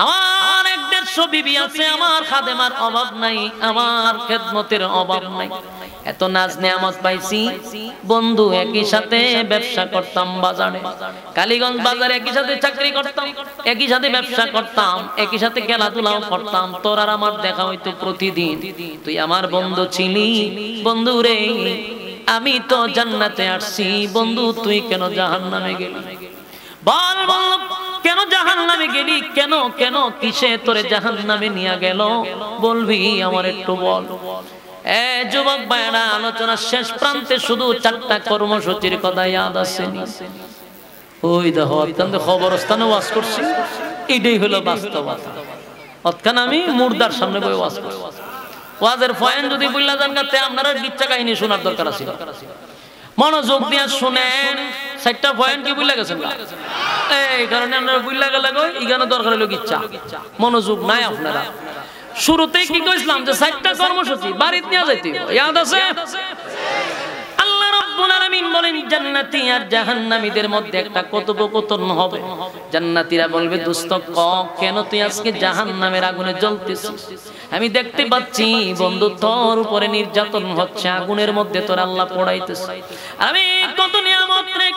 আমার 1-150 বিবি আছে, আমার খাদেমার অভাব নাই, আমার খেদমতের অভাব নাই, এত নাজ নেয়ামত পাইছি। বন্ধু একই সাথে ব্যবসা করতাম বাজারে, কালীগঞ্জ বাজারে একই সাথে চাকরি করতাম, একই সাথে ব্যবসা করতাম, একই সাথে খেলাধুলাও করতাম, তোর আর আমার দেখা হইতো প্রতিদিন। তুই আমার বন্ধু ছিলি, বন্ধু রে আমি তো জান্নাতে আসছি, বন্ধু তুই কেন জাহান্নামে গেলি? বল বল কেন জাহান্নামে গেলি? কেন কেন কিসে তোরে জাহান্নামে নিয়ে গেল? বলবি আমার একটু বল। যুবক ভাইরা, আলোচনার শেষ প্রান্তে শুধু 4টা কর্মসূচির কথা ইয়াদ আসেনি। ওই দেখো অত্যন্ত খবরস্থানে ওয়াজ করছি, এটাই হলো বাস্তবতা। অতখান আমি মুর্দার সামনে বই ওয়াজ করছি। ওয়াজের পয়েন্ট যদি বললা যান গাতে আপনারা গিচ্ছা কাহিনী শোনার দরকার আছে। মনোযোগ দিয়ে শুনেন, 4টা পয়েন্ট কি বুঝলা গেছেন না? এই কারণে আপনারা বুঝলা গেলে এখানে দরকার হলো গিচ্ছা, মনোযোগ নাই আপনারা। শুরুতেই কি কইছিলাম যে 4টা কর্মসূচি বাড়িতে নিয়ে যাইতে ইয়াদ আছে? আল্লাহ রাব্বুল আলামিন বলেন জান্নাতি আর জাহান্নামীদের মধ্যে একটা কথোপকথন হবে। জান্নাতীরা বলবে দোস্ত কেন তুই আজকে জাহান্নামের আগুনে জ্বলতেছিস? আমি দেখতে পাচ্ছি বন্ধু তোর উপরে নির্যাতন হচ্ছে, আগুনের মধ্যে তোর আল্লাহ পোড়াইতেছে। আমি কত নিয়ামত রে,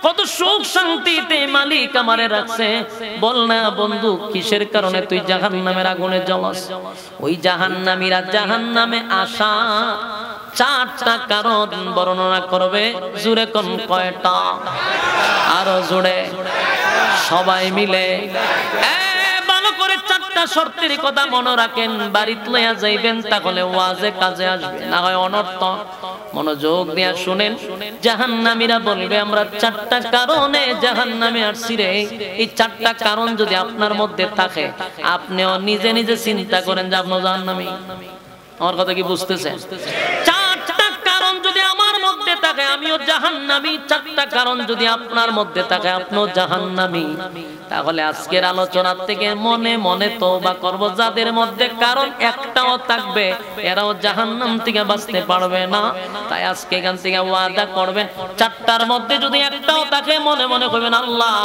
কত সুখ শান্তিতে মালিক আমারে রাখছে, বল না বন্ধু কিসের কারণে তুই জাহান্নামের আগুনে জ্বলস? ওই জাহান্নামীরা জাহান্নামে আসা 4টা কারণ বর্ণনা করবে। জোরে কোন কয়টা? আরো জোরে সবাই মিলে ভালো করে 4টা শর্তের কথা মনে রাখেন, বাড়িতে লইয়া যাইবেন, তাহলে ওয়াজে কাজে আসবে, না হয় অনর্থক। মনোযোগ দিয়ে শুনেন, জাহান্নামীরা বলবে আমরা 4টা কারণে জাহান্নামে আসছি রে। এই 4টা কারণ যদি আপনার মধ্যে থাকে, আপনিও নিজে নিজে চিন্তা করেন যে আপনি জাহান্নামী। আমার কথা কি বুঝতেছেন? 4টা কারণ যদি আমার মধ্যে থাকে আমিও জাহান্নামী, 4টা কারণ যদি আপনার মধ্যে থাকে আপনিও জাহান্নামী। তাহলে আজকের আলোচনা থেকে মনে মনে তওবা করব, যাদের মধ্যে কারণ একটাও থাকবে এরাও জাহান্নাম থেকে বাঁচতে পারবে না। তাই আজকে এখান থেকে ওয়াদা করবেন 4টার মধ্যে যদি একটাও থাকে মনে মনে কইবেন আল্লাহ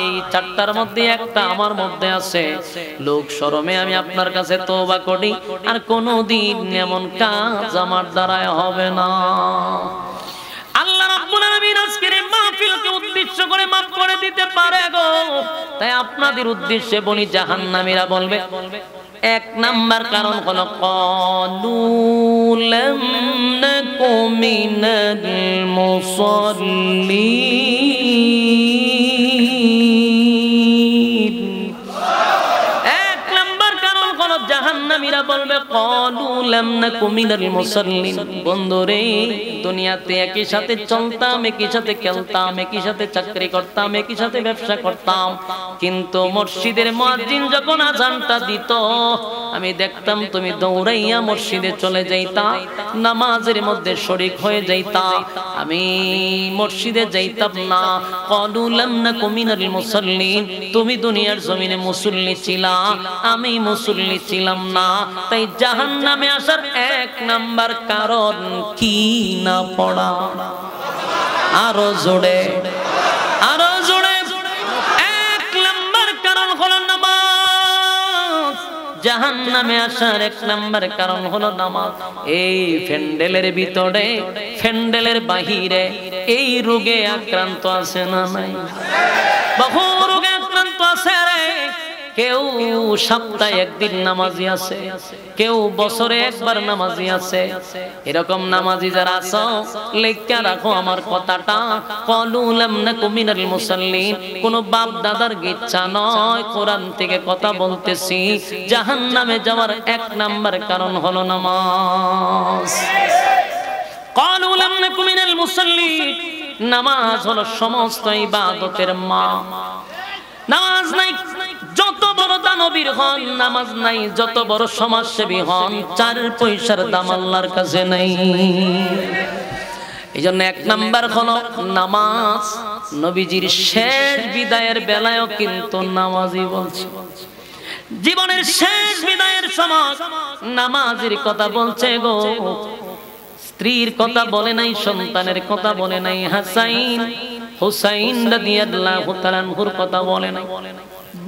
এই 4টার মধ্যে একটা আমার মধ্যে আছে, লোক শরমে আমি আপনার কাছে তওবা করি, আর কোনোদিন এমন কাজ আমার দ্বারায় হবে না। আল্লাহ রাব্বুল আলামিন আজকের মাহফিলকে উদ্দেশ্য করে maaf করে দিতে পারে গো। তাই আপনাদের উদ্দেশ্যে বলি, জাহান্নামীরা বলবে 1 নাম্বার কারণ হলো ক্বালু লাম নাকু মিনাল মুসাল্লিন। 1 নাম্বার কারণ হলো জাহান্নামীরা বলবে ক্বালু লাম নাকু মিনাল মুসাল্লিন। বন্ধুরে দুনিয়াতে একই সাথে চলতাম, একই সাথে খেলতাম, একই সাথে চাকরি করতাম, একই সাথে ব্যবসা করতাম, কিন্তু মসজিদের মুয়াজ্জিন যখন আযানটা দিত আমি দেখতাম তুমি দৌড়াইয়া মসজিদে চলে যাইতা, নামাজের মধ্যে শরীক হয়ে যাইতা, আমি মসজিদে যাইতাম না। ক্বালু লাম নাকু মিনাল মুসাল্লিন। তুমি দুনিয়ার জমিনে মুসল্লি ছিলা, আমি মুসল্লি ছিলাম না। তাই জাহান্নামে আসার 1 নাম্বার কারণ কি না পড়া। আরো জোরে আরো জোরে। 1 নাম্বার কারণ হলো নামাজ। জাহান্নামে আসার 1 নাম্বার কারণ হলো নামাজ। এই প্যান্ডেলের ভিতরে, প্যান্ডেলের বাহিরে এই রোগে আক্রান্ত আছে না নাই? বহু রোগে আক্রান্ত আছে রে। কেউ সপ্তাহে 1 দিন নামাজি আছে, কেউ বছরে 1 বার নামাজি আছে। এরকম নামাজি যারা আছো লেখা রাখো আমার কথাটা, ক্বালু লাম নাকু মিনাল মুসাল্লিন। কোন বাপ দাদার ইচ্ছা নয়, কোরআন থেকে কথা বলতেছি। জাহান্নামে যাওয়ার 1 নাম্বার কারণ হলো নামাজ। ক্বালু লাম নাকু মিনাল মুসাল্লিন। নামাজ হলো সমস্ত ইবাদতের মা। নামাজ নাই যত বড় দানবীর হন, নামাজ নাই যত বড় সমাজসেবী হন, 4 পয়সার দাম আল্লাহর কাছে নাই। এইজন্য 1 নাম্বার হলো নামাজ। নবীজির শেষ বিদায়ের বেলায়ও কিন্তু নামাজই বলছে। জীবনের শেষ বিদায়ের সময় নামাজের কথা বলছে গো। স্ত্রীর কথা বলে নাই, সন্তানের কথা বলে নাই, হাসাইন হুসাইন রাদিয়াল্লাহু তাআলা আনহুর কথা বলে নাই।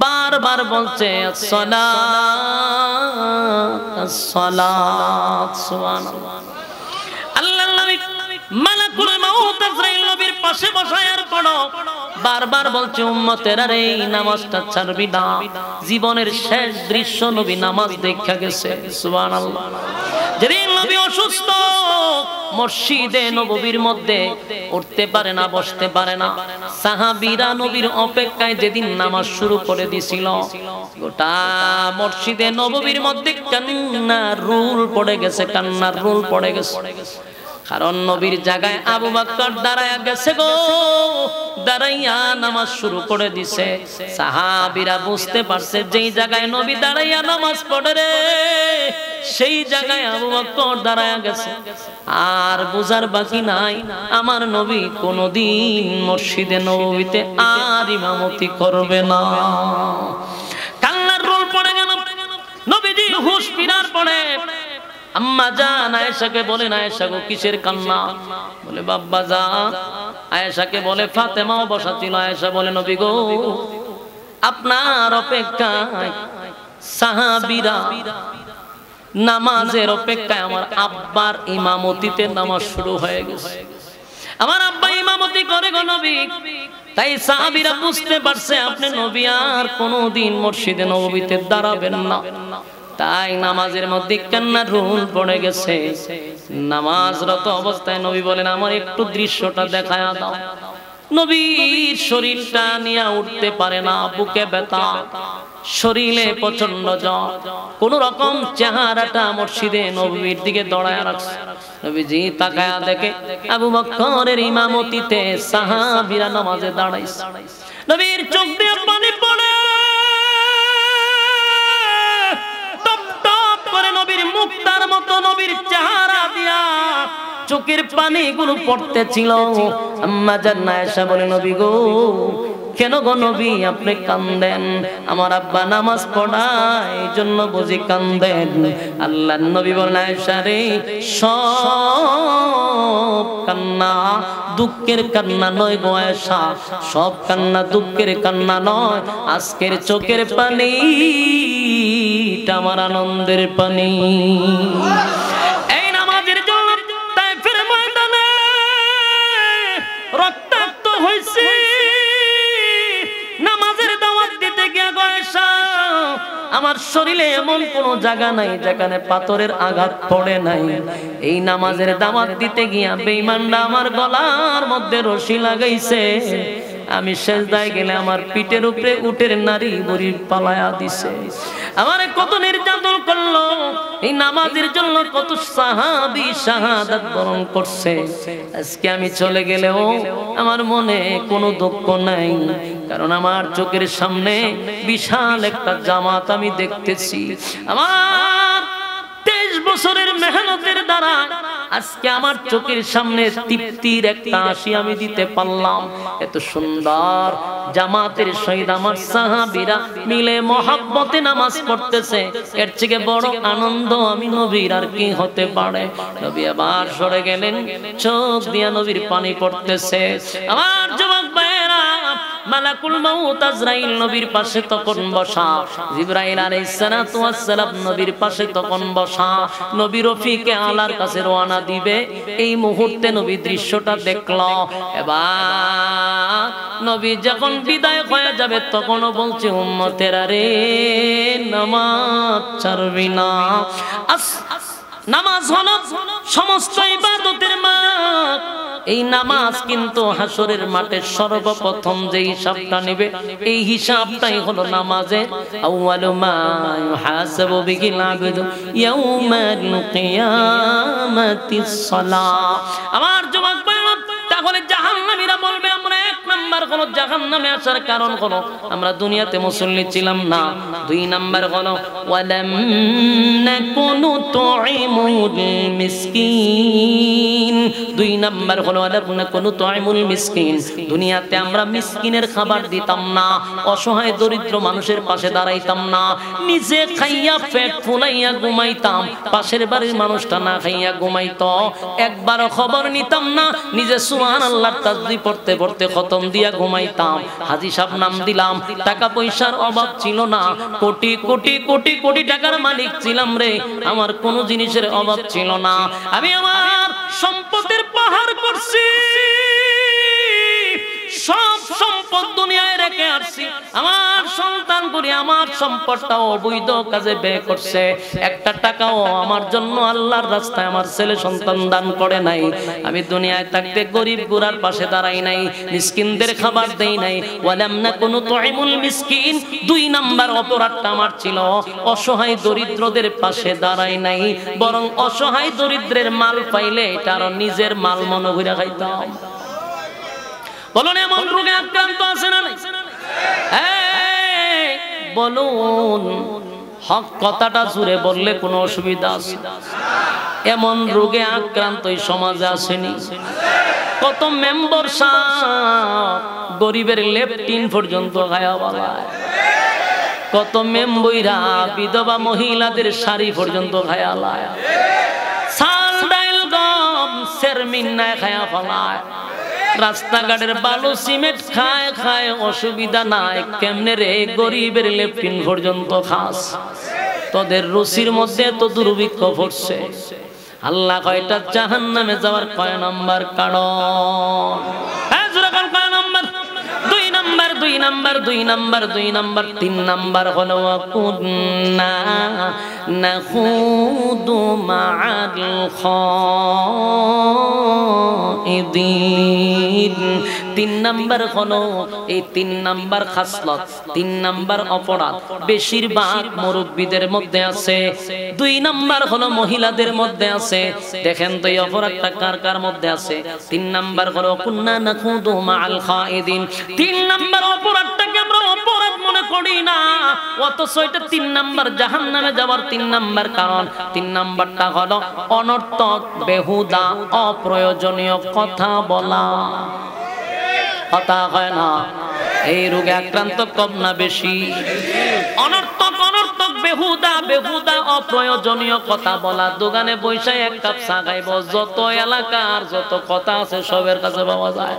বারবার বলছে আসসালাত আসসালাত সুবহানাল্লাহ। আল্লাহর নবী মালাকুল মাউত আজরাইল নবীর পাশে বসায়ার পড়ো বারবার বলছে উম্মতেরা রে নামাজটা ছাড়বি না। জীবনের শেষ দৃশ্য নবী নামাজ দেখা গেছে সুবহানাল্লাহ। যেদিন নবী অসুস্থ মসজিদে নববীর মধ্যে উঠতে পারে না, বসতে পারে না, সাহাবীরা নবীর অপেক্ষায় যেদিন নামাজ শুরু করে দিছিল গোটা মসজিদে নববীর মধ্যে কান্নার রুল পড়ে গেছে, কান্নার রুল পড়ে গেছে। কারণ নবীর জায়গায় আবু বকর দাঁড়ায়া গেছে গো, দাঁড়াইয়া নামাজ শুরু করে দিছে। সাহাবীরা বুঝতে পারছে যেই জায়গায় নবী দাঁড়াইয়া নামাজ পড়ে রে সেই জায়গায় আবু বকর দাঁড়ায়া গেছে। আর বুঝার বাকি নাই আমার নবী কোনদিন মসজিদে নববীতে আর ইমামতি করবে না। কান্নার রোল পড়ে গেল। নবীজি হুঁশ ফিরার পরে আম্মা জান আয়েশাকে বলেন, আয়েশা গো কিসের কান্না? বলে বাবা জান। আয়েশাকে বলে ফাতেমাও বসা ছিল। আয়েশা বলে নবী গো আপনার অপেক্ষায় সাহাবীরা নামাজের অপেক্ষায় আমার আব্বার ইমামতিতে নামাজ শুরু হয়ে গেছে। আমার আব্বা ইমামতি করে গো নবী। তাই সাহাবীরা বুঝতে পারছে আপনি নবী আর কোনোদিন মসজিদে নববীতে দাঁড়াবেন না। তাই নামাজের মধ্যে কান্নার রুল পড়ে গেছে। নামাজরত অবস্থায় নবী বলেন আমার একটু দৃশ্যটা দেখায় দাও। নবীর শরীরটা নিয়ে উঠতে পারে না, বুকে ব্যথা, শরীরে প্রচন্ড জ্বর, কোন রকম চেহারাটা মসজিদে নববীর দিকে দৌড়ায় রাখছে। নবীজি তাকায়া দেখে আবু বকরের ইমামতিতে সাহাবীরা নামাজে দাঁড়াইছে। নবীর চোখ দিয়ে পানি পড়ে, টপ টপ করে নবীর মুক্তার মতো নবীর চেহারা দিয়া চোখের পানিগুলো পড়তেছিল। আম্মা জান আয়েশা বলে নবী গো কেন গো নবী আপনি কান্দেন? আমার আব্বা নামাজ পড়ায় এইজন্য বুঝি কান্দেন? আল্লাহর নবী বলেন আয়েশা রে সব কান্না দুঃখের কান্না নয় গো আয়েশা, সব কান্না দুঃখের কান্না নয়। আজকের চোখের পানি আমার আনন্দের পানি। এই নামাজের জন্য তায়েফের ময়দানে রক্তাক্ত হইছে। নামাজের দাওয়াত দিতে গিয়ে আয়েশা আমার শরীরে এমন কোন জায়গা নাই যেখানে পাথরের আঘাত পড়ে নাই। এই নামাজের দাওয়াত দিতে গিয়া বেঈমানরা আমার গলার মধ্যে রশি লাগাইছে। আমি সেজদায় গেলে আমার পিঠের উপরে উটের নারী বড়ি পালায়া দিছে। আমারে কত নির্যাতন করলো। এই নামাজের জন্য কত সাহাবী শাহাদাত বরণ করছে। আজকে আমি চলে গেলেও আমার মনে কোনো দুঃখ নাই, কারণ আমার চোখের সামনে বিশাল একটা জামাত আমি দেখতেছি। আমার 23 বছরের মেহনতের দ্বারা আজকে আমার চোখের সামনে তৃপ্তির একটা হাসি আমি দিতে পারলাম। এত সুন্দর জামাতের সহিত আমার সাহাবীরা মিলে মহব্বতে নামাজ পড়তেছে, এর থেকে বড় আনন্দ আমি নবীর আর কি হতে পারে? নবী আবার সরে গেলেন, চোখ দিয়া নবীর পানি পড়তেছে। আমার যুবক ভাইয়েরা মালাকুল মাউত আজরাইল নবীর পাশে তখন বসা, জিবরাইল আলাইহিস সালাতু ওয়াস সালাম নবীর পাশে তখন বসা। নবী রফিকে আলার কাছে রওনা দিবে, এই মুহূর্তে নবী দৃশ্যটা দেখল। এবার নবী যখন বিদায় হয়ে যাবে তখনও বলছে উম্মতেরা রে নামাজ ছাড়বি না। নামাজ হলো সমস্ত ইবাদতের মা। এই নামাজ কিন্তু হাসরের মাঠে সর্বপ্রথম যে হিসাবটা নেবে এই হিসাবটাই হলো নামাজে আউয়ালু মা ইউহাসাবু বিহিল আবদু ইয়াউমাল কিয়ামাতিস সালাহ। আমার যুবক ভাইরা, তাহলে জাহান্নামীরা বলবে আমরা এক নাম্বার হলো জাহান্নামে আসার কারণ হলো আমরা দুনিয়াতে মুসল্লি ছিলাম না, দুই নাম্বার হলো ওয়ালাম নাকুনু তুইমুল মিসকিন। দুই নাম্বার হলো ওয়ালাম নাকুনু তুইমুল মিসকিন, দুনিয়াতে আমরা মিসকিনের খাবার দিতাম না, অসহায় দরিদ্র মানুষের পাশে দাঁড়াইতাম না, নিজে খাইয়া পেট ফুলাইয়া ঘুমাইতাম, পাশের বাড়ির মানুষটা না খাইয়া ঘুমাইতো, একবারও খবর নিতাম না, নিজে সুবহানাল্লাহর তাসবিহ পড়তে পড়তে খতম দিয়া ঘুমাইতাম। হাজী সাহেব নাম দিলাম, টাকা পয়সার অভাব ছিল না, কোটি কোটি কোটি কোটি টাকার মালিক ছিলাম রে, আমার কোনো জিনিসের অভাব ছিল না। আমি আমার সম্পদের পাহাড় করছি, সব সম্পদ দুনিয়ায় রেখে আসছি, আমার সন্তান করে আমার সম্পদটাও অবৈধ কাজে ব্যয় করছে, একটা টাকাও আমার জন্য আল্লাহর রাস্তায় আমার ছেলে সন্তান দান করে নাই। আমি দুনিয়ায় থাকতে গরিব গুরার পাশে দাঁড়াই নাই, মিসকিনদের খাবার দেই নাই। ওয়ালাম নাকুনু তুইমুল মিসকিন, দুই নাম্বার অপরাধটা আমার ছিল, অসহায় দরিদ্রদের পাশে দাঁড়াই নাই, বরং অসহায় দরিদ্রের মাল পাইলে এটা আরো নিজের মাল মনে করে খাইতাম। বলুন এমন রোগে আক্রান্ত আছে না নাই? বলুন, হক কথাটা জুড়ে বললে কোনো অসুবিধা আছে? এমন রোগে আক্রান্ত এই সমাজে আসেনি? কত মেম্বার সাহেব গরিবের লেপটিন পর্যন্ত খায়া বালায়, কত মেম্বইরা বিধবা মহিলাদের শাড়ি পর্যন্ত খায়া লায়, চাল ডাইল গম চেরমিন্নায় খায়া ফলায়, রাস্তাঘাটের বালু সিমেন্ট খায় খায়, অসুবিধা নাই, কেমনে রে গরিবের লেপটিন পর্যন্ত খাস? তোদের রুচির মধ্যে তো দুর্ভিক্ষ পড়ছে। আল্লাহ কয়টা জাহান্নামে যাওয়ার কয় নাম্বার কারণ? হ্যাঁ জোরে কোন কয় নাম্বার? দুই নাম্বার, দুই নাম্বার, দুই নাম্বার, দুই নাম্বার। তিন নাম্বার হলো কুন্না নাখুদু মা'আল খাইদিন। তিন নাম্বার হলো এই তিন নাম্বার খাসলত, তিন নাম্বার অপরাধ বেশিরভাগ মুরব্বীদের মধ্যে আছে, দুই নাম্বার হলো মহিলাদের মধ্যে আছে। দেখেন তো এই অপরাধটা কার কার মধ্যে আছে? তিন নাম্বার হলো কুন্না নাখুদু মা'আল খাইদিন। তিন নাম্বার অপরাধটাকে আমরা অপরাধ মনে করি না, অথচ এটা তিন নাম্বার জাহান্নামে যাওয়ার তিন নাম্বার কারণ। তিন নাম্বারটা হলো অনর্থক বেহুদা অপ্রয়োজনীয় কথা বলা। কথা হয় না? এই রোগে আক্রান্ত কম না বেশি? অনর্থক অনর্থক বেহুদা বেহুদা অপ্রয়োজনীয় কথা বলা। দোকানে বসে এক কাপ চা খাইব, যত এলাকার যত কথা আছে সবের কাছে পাওয়া যায়।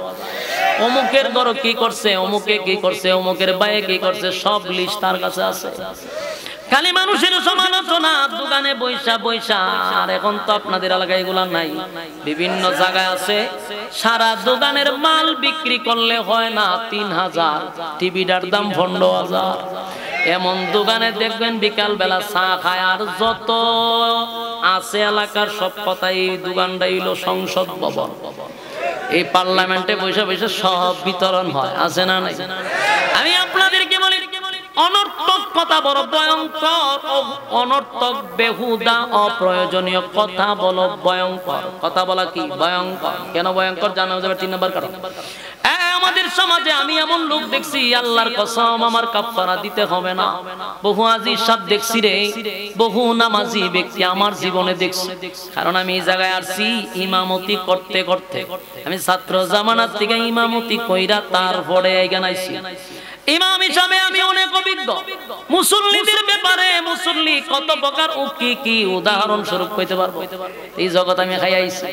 অমুকের ঘর কি করছে, অমুকে কি করছে, অমুকের বাইরে কি করছে, সব লিস্ট তার কাছে আছে। খালি মানুষের সমালোচনা, দোকানে বৈশা বৈশা। আর এখন তো আপনাদের এলাকায় এগুলা নাই, বিভিন্ন জায়গায় আছে। সারা দোকানের মাল বিক্রি করলে হয় না 3000, টিভিটার দাম 15,000। এমন দোকানে দেখবেন বিকাল বেলা চা খায়, আর যত আছে এলাকার সব কথা। এই দোকানটা হইল সংসদ ভবন, এই পার্লামেন্টে বসে বসে সব বিতরণ হয়, আছে না নাই? আমি আপনাদেরকে বলি, অনর্থক কথা বড় ভয়ঙ্কর। অনর্থক বেহুদা অপ্রয়োজনীয় কথা বলো ভয়ঙ্কর। কথা বলা কি ভয়ঙ্কর? কেন ভয়ঙ্কর জানা যাবে? 3 নম্বর কারণ, আমাদের সমাজে আমি এমন লোক দেখছি, আল্লাহর কসম আমার কাফারা দিতে হবে না। বহু আজি সাহেব দেখছি রে, বহু নামাজি ব্যক্তি আমার জীবনে দেখছি। কারণ আমি এই জায়গায় আসছি ইমামতি করতে করতে। আমি ছাত্র জামানার থেকে ইমামতি কইরা তারপরে এখানে আইছি। ইমাম হিসাবে আমি অনেক অভিজ্ঞ। মুসল্লিদের ব্যাপারে মুসল্লি কত প্রকার ও কি কি উদাহরণ স্বরূপ কইতে পারবো। এই জগৎ আমি খাই আইছি।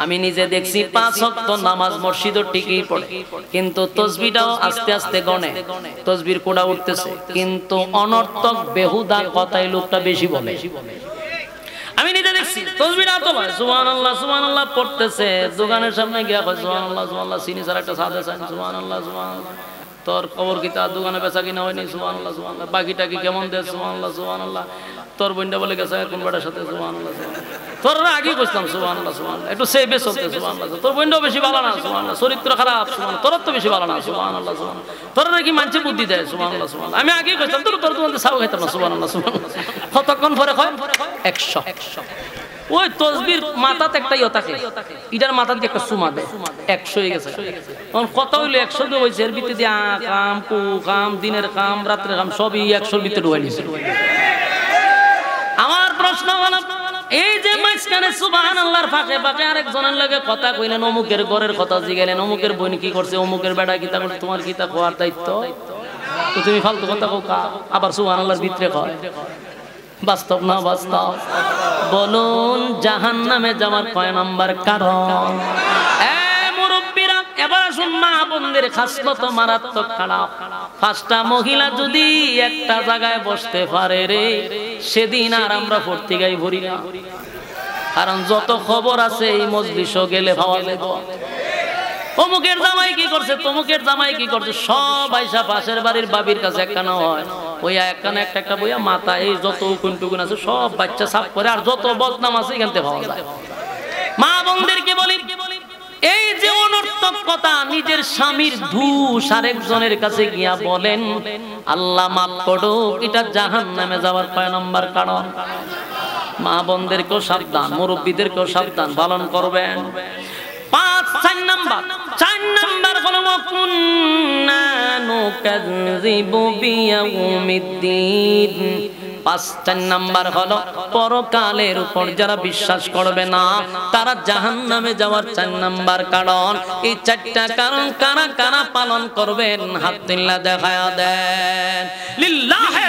আমি নিজে দেখছি 5 ওয়াক্ত নামাজ মসজিদও ঠিকই পড়ে, কিন্তু তাসবিহটাও আস্তে আস্তে গনে, তাসবির কোড়া উঠতেছে, কিন্তু অনর্থক বেহুদা কথাই লোকটা বেশি বলে। আমি নিজে দেখছি তাসবিহটা তো ভাই সুবহানাল্লাহ সুবহানাল্লাহ পড়তেছে, দোকানের সামনে গিয়া কয় সুবহানাল্লাহ সুবহানাল্লাহ, চিনি ছাড়া একটা সাদা চাই সুবহানাল্লাহ সুবহানাল্লাহ। তোর খবর কি তার দোকানে বেচা কিনা হয়নি? সুবহানাল্লাহ সুবহানাল্লাহ। বাকিটা কি কেমন দে? সুবহানাল্লাহ সুবহানাল্লাহ। তোর বোনটা বলে গেছে কোন বেটার সাথে? সুবহানাল্লাহ সুবহানাল্লাহ। তোর আগে কইতাম সুবহানাল্লাহ সুবহানাল্লাহ, একটু সেভে চলতে সুবহানাল্লাহ। তোর বোনটাও বেশি ভালো না সুবহানাল্লাহ, চরিত্র খারাপ সুবহানাল্লাহ, তোর তো বেশি ভালো না সুবহানাল্লাহ সুবহানাল্লাহ। তোর নাকি মানুষে বুদ্ধি দেয় সুবহানাল্লাহ সুবহানাল্লাহ। আমি আগে কইতাম তোর দোকানে চাও খাইতাম না সুবহানাল্লাহ সুবহানাল্লাহ। কতক্ষণ পরে কয় 100। ওই তসবির মাথাতে একটা ইয়ে থাকে, এটার মাথা দিয়ে একটা সুমা দেয়, 100 হয়ে গেছে। কত হইলো 100 দিয়ে হয়েছে, এর ভিতরে দিয়ে কাম কু কাম, দিনের কাম রাত্রের কাম সবই 100-র ভিতরে ঢুকাই নিছে। আমার প্রশ্ন হলো, এই যে মাঝখানে সুবহানাল্লাহর ফাঁকে ফাঁকে আরেকজনের লাগে কথা কইলেন, অমুকের ঘরের কথা জিগাইলেন, অমুকের বোন কি করছে, অমুকের বেটা কি তা করছে, তোমার কি তা খোয়ার দায়িত্ব? তো তুমি ফালতু কথা কও কা? আবার সুবহানাল্লাহর ভিতরে কয়, বাস্তব না বাস্তব? বলুন জাহান্নামে যাওয়ার কয় নাম্বার কারণ? মুরব্বীরা এবার আসুন, মা বোনদের খাসলত মারাত্মক খারাপ। 5টা মহিলা যদি একটা জায়গায় বসতে পারে রে, সেদিন আর আমরা পত্রিকায় ভরি না। কারণ যত খবর আছে এই মজলিসও গেলে ভাবা যাবে, অমুকের জামাই কি করছে, তমুকের জামাই কি করছে, সব আইসা পাশের বাড়ির বাবির কাছে একখানা হয়, ওই একখানা একটা একটা বইয়া মাথা এই যত উকুন আছে সব বাচ্চা সাফ করে, আর যত বদনাম আছে এখান থেকে পাওয়া যায়। মা বোনদেরকে বলি, এই যে অনর্থক কথা, নিজের স্বামীর দোষ আরেকজনের কাছে গিয়া বলেন, আল্লাহ মাফ করো, এটা জাহান্নামে যাওয়ার 5 নাম্বার কারণ। মা বোনদেরকেও সাবধান, মুরব্বীদেরকেও সাবধান, পালন করবেন। 4 নাম্বার হলো কুন্না নুকাযযিবু বিয়াউমিদ্দিন। 5 নাম্বার হলো পরকালের উপর যারা বিশ্বাস করবে না তারা জাহান্নামে যাওয়ার 4 নাম্বার কারণ। এই 4টা কারণ কারা কারা পালন করবেন হাত তুলে দেখায়া দেন। লিল্লাহি